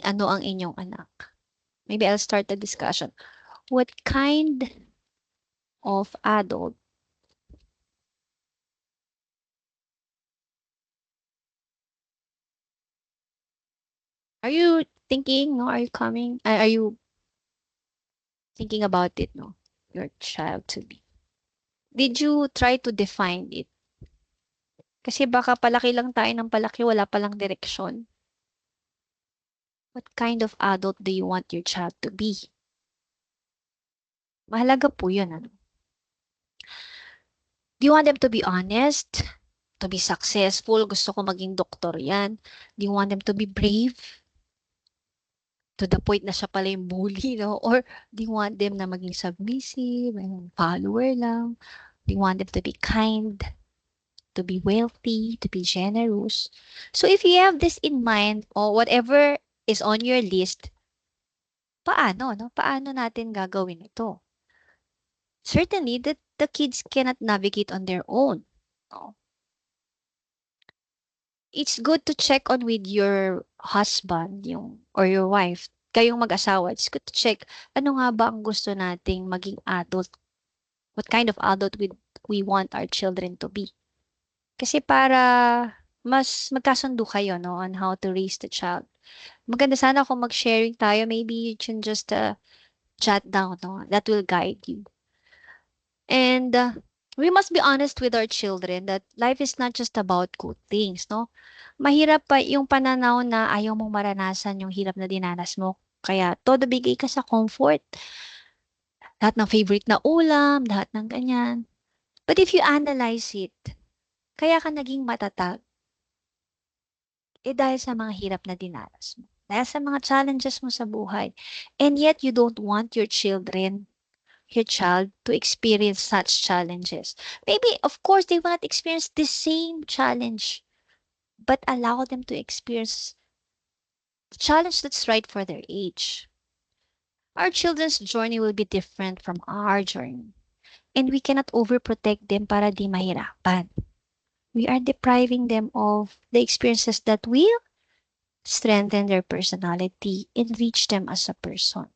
ano ang inyong anak? Maybe I'll start the discussion. What kind of adult are you thinking, no? Are you coming? Are you thinking about it, no? Your child to be. Did you try to define it? Kasi baka palaki lang tayo ng palaki, wala palang direksyon. What kind of adult do you want your child to be? Mahalaga po yun, ano? Do you want them to be honest? To be successful? Gusto ko maging doktor yan. Do you want them to be brave? To the point na siya pala yung bully, no? Or do you want them na maging submissive, follower lang? Do you want them to be kind? To be wealthy? To be generous? So if you have this in mind, or whatever is on your list, paano, no? Paano natin gagawin ito? Certainly, that the kids cannot navigate on their own. No? It's good to check on with your husband or your wife, kayong mag-asawa. It's good to check, ano nga ba ang gusto nating maging adult? What kind of adult we want our children to be? Kasi para mas magkasundo kayo, no, on how to raise the child. Maganda sana kung mag-sharing tayo. Maybe you can just jot down, no? That will guide you. And we must be honest with our children that life is not just about good things, no? Mahirap pa yung pananaw na ayaw mong maranasan yung hirap na dinanas mo. Kaya todo bigay ka sa comfort. Lahat ng favorite na ulam, lahat ng ganyan. But if you analyze it, kaya ka naging matatag, dahil sa mga hirap na dinanas mo. Dahil sa mga challenges mo sa buhay. And yet you don't want your child to experience such challenges. Maybe, of course, they will not experience the same challenge, but allow them to experience the challenge that's right for their age. Our children's journey will be different from our journey, and we cannot overprotect them para di mahirapan. We are depriving them of the experiences that will strengthen their personality, enrich them as a person.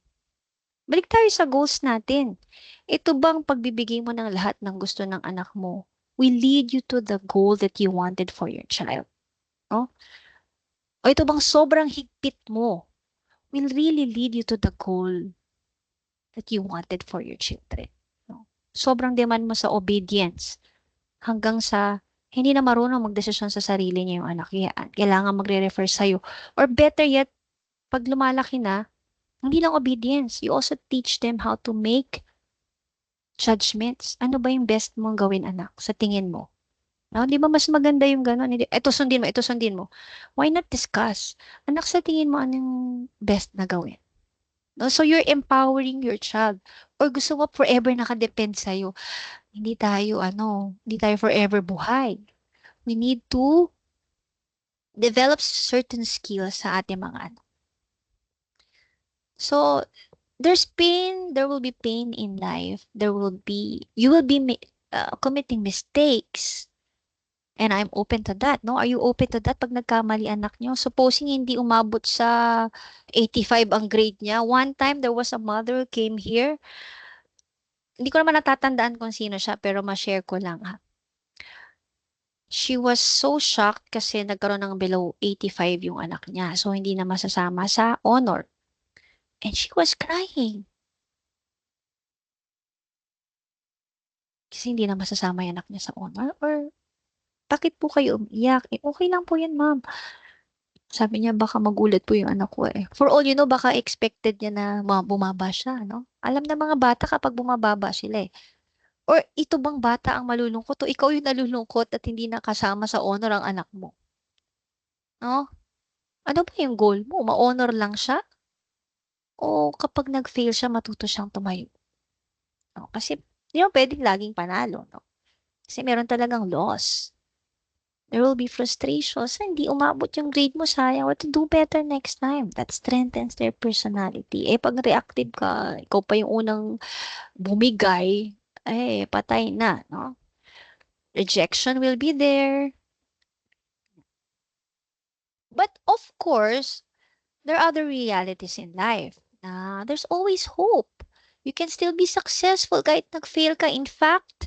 Balik tayo sa goals natin. Ito bang pagbibigay mo ng lahat ng gusto ng anak mo will lead you to the goal that you wanted for your child? No? O ito bang sobrang higpit mo will really lead you to the goal that you wanted for your children? No? Sobrang demand mo sa obedience hanggang sa hindi na marunong magdesisyon sa sarili niya yung anak. Kailangan magre-refer sa'yo. Or better yet, pag lumalaki na, hindi lang obedience. You also teach them how to make judgments. Ano ba yung best mong gawin, anak, sa tingin mo? No, di ba mas maganda yung gano'n? Ito sundin mo, ito sundin mo. Why not discuss? Anak, sa tingin mo, anong best na gawin? No, so you're empowering your child. Or gusto mo forever nakadepend sa'yo. Hindi tayo forever buhay. We need to develop certain skills sa ating mga anak. So, there's pain, there will be pain in life. You will be committing mistakes. And I'm open to that, no? Are you open to that pag nagkamali anak nyo? Supposing hindi umabot sa 85 ang grade niya. One time, there was a mother who came here. Hindi ko naman natatandaan kung sino siya, pero ma-share ko lang, ha? She was so shocked kasi nagkaroon ng below 85 yung anak niya. So, hindi na masasama sa honor. And she was crying. Kasi hindi na masasama yung anak niya sa honor? Or, bakit po kayo umiyak? Okay lang po yan, ma'am. Sabi niya, baka magulat po yung anak ko eh. For all you know, baka expected niya na bumaba siya, no? Alam na mga bata kapag bumababa sila eh. Or ito bang bata ang malulungkot o ikaw yung nalulungkot at hindi nakasama sa honor ang anak mo? No? Ano ba yung goal mo? Ma-honor lang siya? O kapag nag-fail siya, matuto siyang tumayo? No? Kasi, hindi mo pwedeng laging panalo, no? Kasi meron talagang loss. There will be frustrations. Hindi umabot yung grade mo, sayang. What to do better next time? That strengthens their personality. Eh, pag reactive ka, ikaw pa yung unang bumigay, eh, patay na, no? Rejection will be there. But of course, there are other realities in life. There's always hope. You can still be successful kahit nag-fail ka. In fact,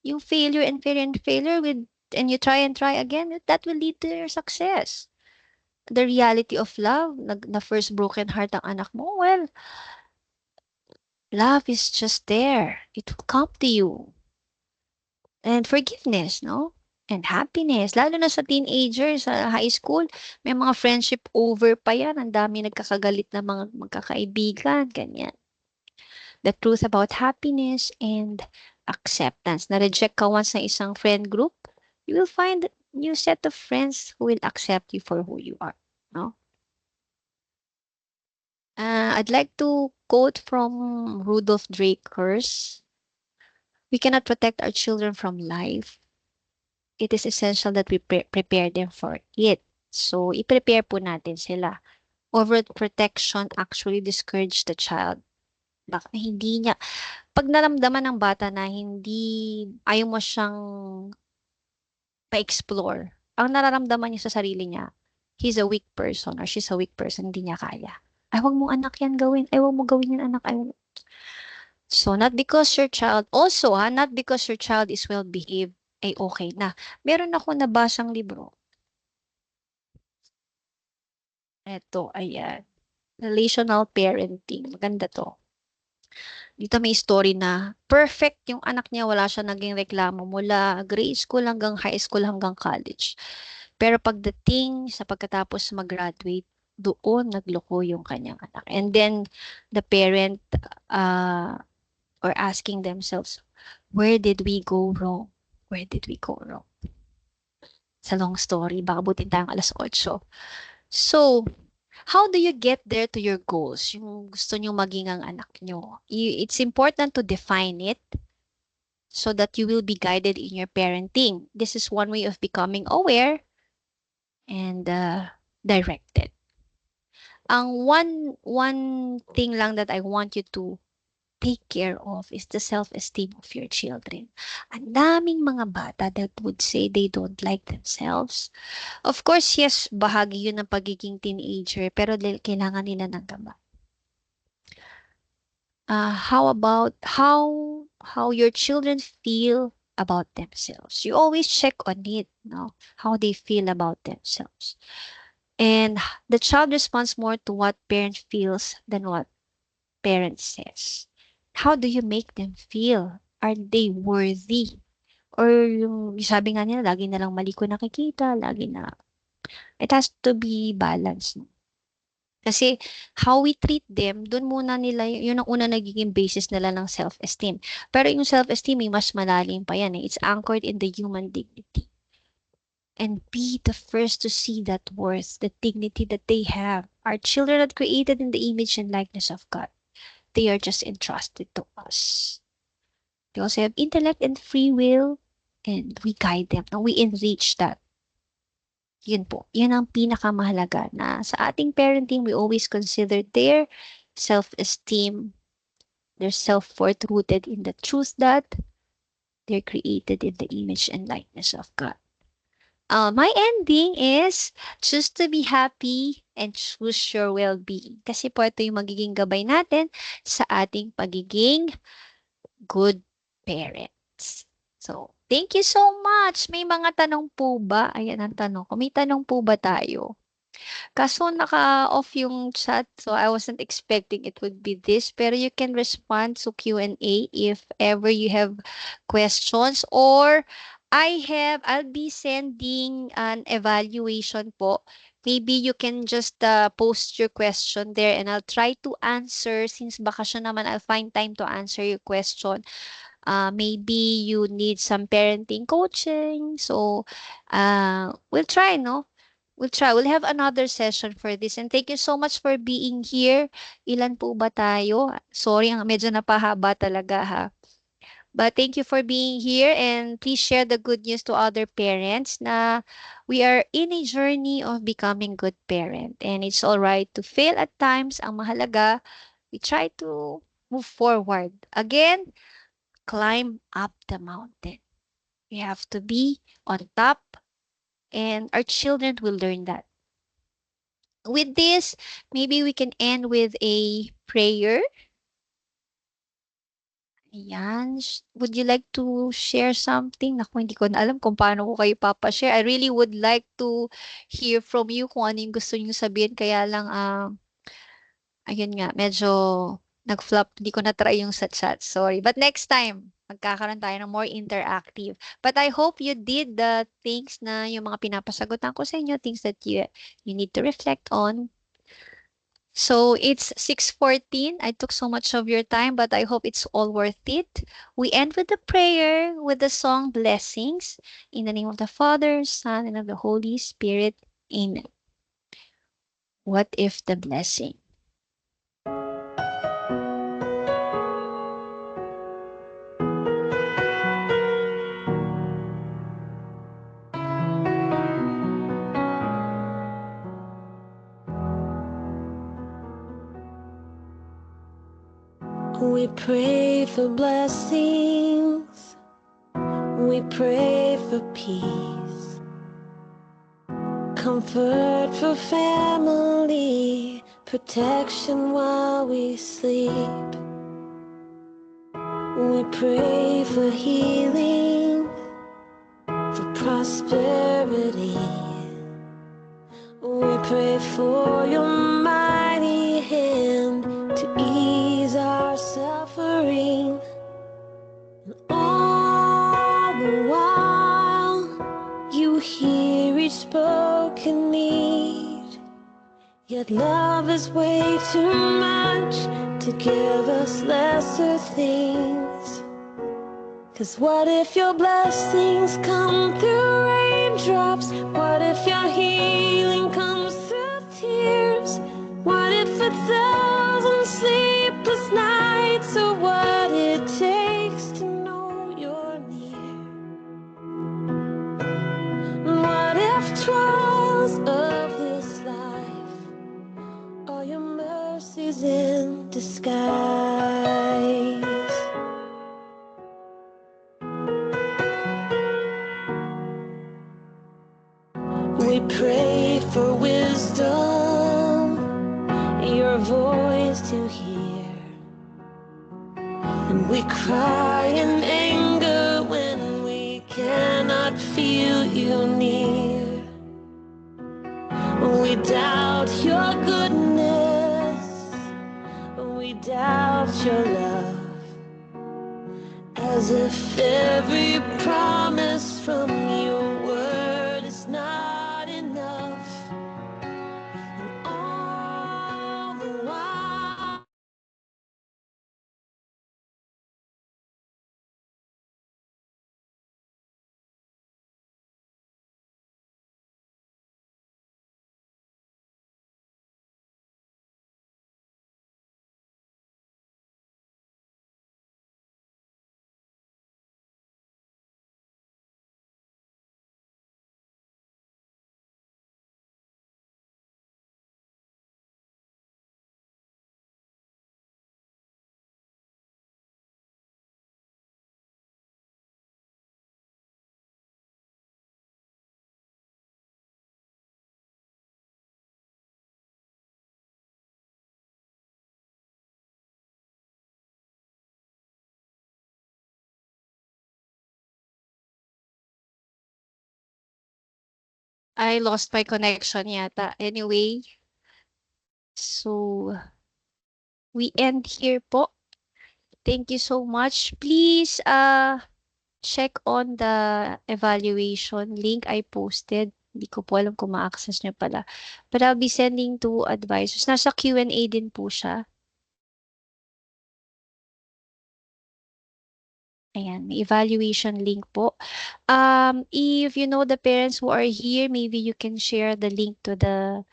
yung failure and failure with and you try and try again, that will lead to your success. The reality of love, na first broken heart ang anak mo, well, love is just there. It will come to you. And forgiveness, no? And happiness. Lalo na sa teenager, sa high school, may mga friendship over pa yan. Ang dami nagkakagalit na mga magkakaibigan, ganyan. The truth about happiness and acceptance. Na-reject ka once na isang friend group, you will find a new set of friends who will accept you for who you are, no? I'd like to quote from Rudolf Dreikurs. We cannot protect our children from life. It is essential that we prepare them for it. So, i-prepare po natin sila. Overprotection actually discourage the child. Baka hindi niya, pag naramdaman ng bata na hindi, ayaw mo siyang pa-explore, ang nararamdaman niya sa sarili niya, he's a weak person or she's a weak person, hindi niya kaya. Ay, wag mong anak yan gawin. Ay, wag mo gawin yan anak. Ay, so, not because your child, also not because your child is well-behaved, ay okay na. Meron ako nabasang libro. Ito, ayan. Relational parenting. Maganda to. Dito may story na perfect yung anak niya, wala siya naging reklamo mula grade school hanggang high school hanggang college. Pero pagdating sa pagkatapos mag-graduate, doon nagloko yung kanyang anak. And then the parent or asking themselves, where did we go wrong? Where did we go wrong? It's a long story. Baka butin tayong 8:00. So, how do you get there to your goals? Yung gusto nyo maging ang anak nyo. It's important to define it so that you will be guided in your parenting. This is one way of becoming aware and directed. Ang one thing lang that I want you to take care of is the self-esteem of your children. Ang daming mga bata that would say they don't like themselves. Of course, yes, bahagi yun ng pagiging teenager, pero kailangan nila ng gabay. How about how your children feel about themselves? You always check on it, no? How they feel about themselves. And the child responds more to what parent feels than what parent says. How do you make them feel? Are they worthy? Or yung sabi nga nila, lagi na lang mali ko nakikita, lagi na. It has to be balanced. No? Kasi how we treat them, dun muna nila, yun ang una nagiging basis nila ng self-esteem. Pero yung self-esteem, mas malalim pa yan. It's anchored in the human dignity. And be the first to see that worth, the dignity that they have. Our children are created in the image and likeness of God. They are just entrusted to us. They also have intellect and free will, and we guide them, and we enrich that. Yun po, yun ang pinakamahalaga na sa ating parenting, we always consider their self-esteem, their self-worth rooted in the truth that they're created in the image and likeness of God. My ending is choose to be happy and choose your well-being. Kasi po ito yung magiging gabay natin sa ating pagiging good parents. So, thank you so much. May mga tanong po ba? Ayan ang tanong ko. May tanong po ba tayo? Kaso naka-off yung chat, so I wasn't expecting it would be this. Pero you can respond to Q&A if ever you have questions, or I'll be sending an evaluation po. Maybe you can just post your question there and I'll try to answer. Since bakasyon naman, I'll find time to answer your question. Maybe you need some parenting coaching. So, we'll try, no? We'll try. We'll have another session for this. And thank you so much for being here. Ilan po ba tayo? Sorry, medyo napahaba talaga ha. But thank you for being here, and please share the good news to other parents na we are in a journey of becoming good parent. And it's all right to fail at times. Ang mahalaga, we try to move forward. Again, climb up the mountain. We have to be on top, and our children will learn that. With this, maybe we can end with a prayer. Ayan. Would you like to share something? Naku, hindi ko na alam kung paano ko kayo papa-share. I really would like to hear from you kung ano yung gusto niyo sabihin. Kaya lang, ayun nga, medyo nag-flop. Hindi ko na-try yung sa chat. Sorry. But next time, magkakaroon tayo ng more interactive. But I hope you did the things na yung mga pinapasagutan ko sa inyo, things that you need to reflect on. So it's 6:14. I took so much of your time, but I hope it's all worth it. We end with the prayer with the song Blessings. In the name of the Father, Son, and of the Holy Spirit. Amen. What if the blessing? We pray for blessings. We pray for peace. Comfort for family. Protection while we sleep. We pray for healing. For prosperity. We pray for your mighty hand to ease our suffering. And all the while, you hear each spoken need. Yet love is way too much to give us lesser things. 'Cause what if your blessings come through raindrops? What if your healing comes through tears? What if 1,000 sleepless nights are what it takes to know you're near? What if trials of this life are your mercies in disguise? We pray for wisdom, your voice to hear. And we cry in anger when we cannot feel you near. We doubt your goodness, we doubt your love. As if every promise from your word is not enough. And all the while, I lost my connection yata. Anyway, so we end here po. Thank you so much. Please check on the evaluation link I posted. Hindi ko po alam kung ma-access nyo pala. But I'll be sending to advisors. Nasa Q&A din po siya. Ayan, may evaluation link po. If you know the parents who are here, maybe you can share the link to the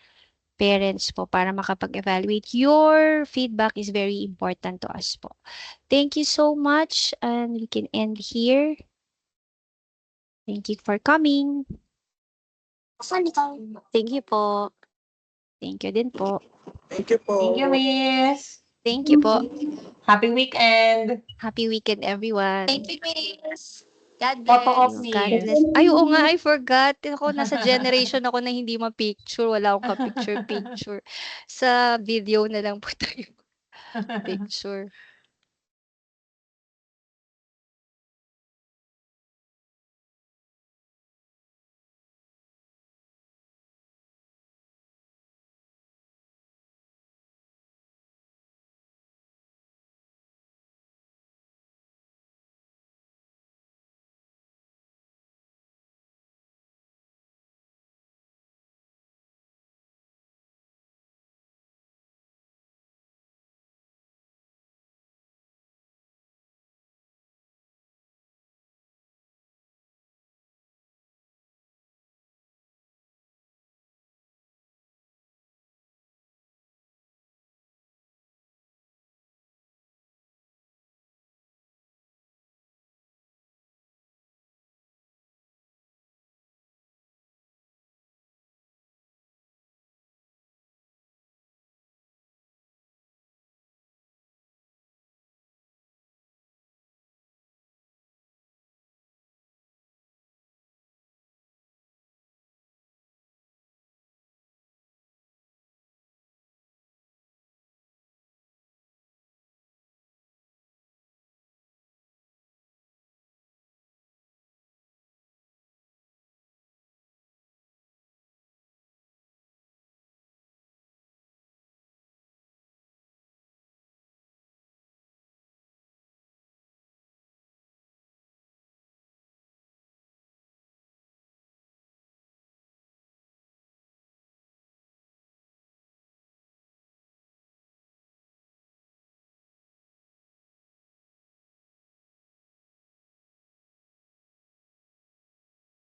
parents po para makapag-evaluate. Your feedback is very important to us po. Thank you so much, and we can end here. Thank you for coming. Thank you po. Thank you din po. Thank you po. Thank you, Miss. Thank you po. Happy weekend. Happy weekend, everyone. Thank you, Miss. God Photo bless. of God Miss. bless. Ay, oo nga, I forgot. Ako, nasa generation ako na hindi ma-picture. Wala akong ka-picture-picture. Sa video na lang po tayo picture.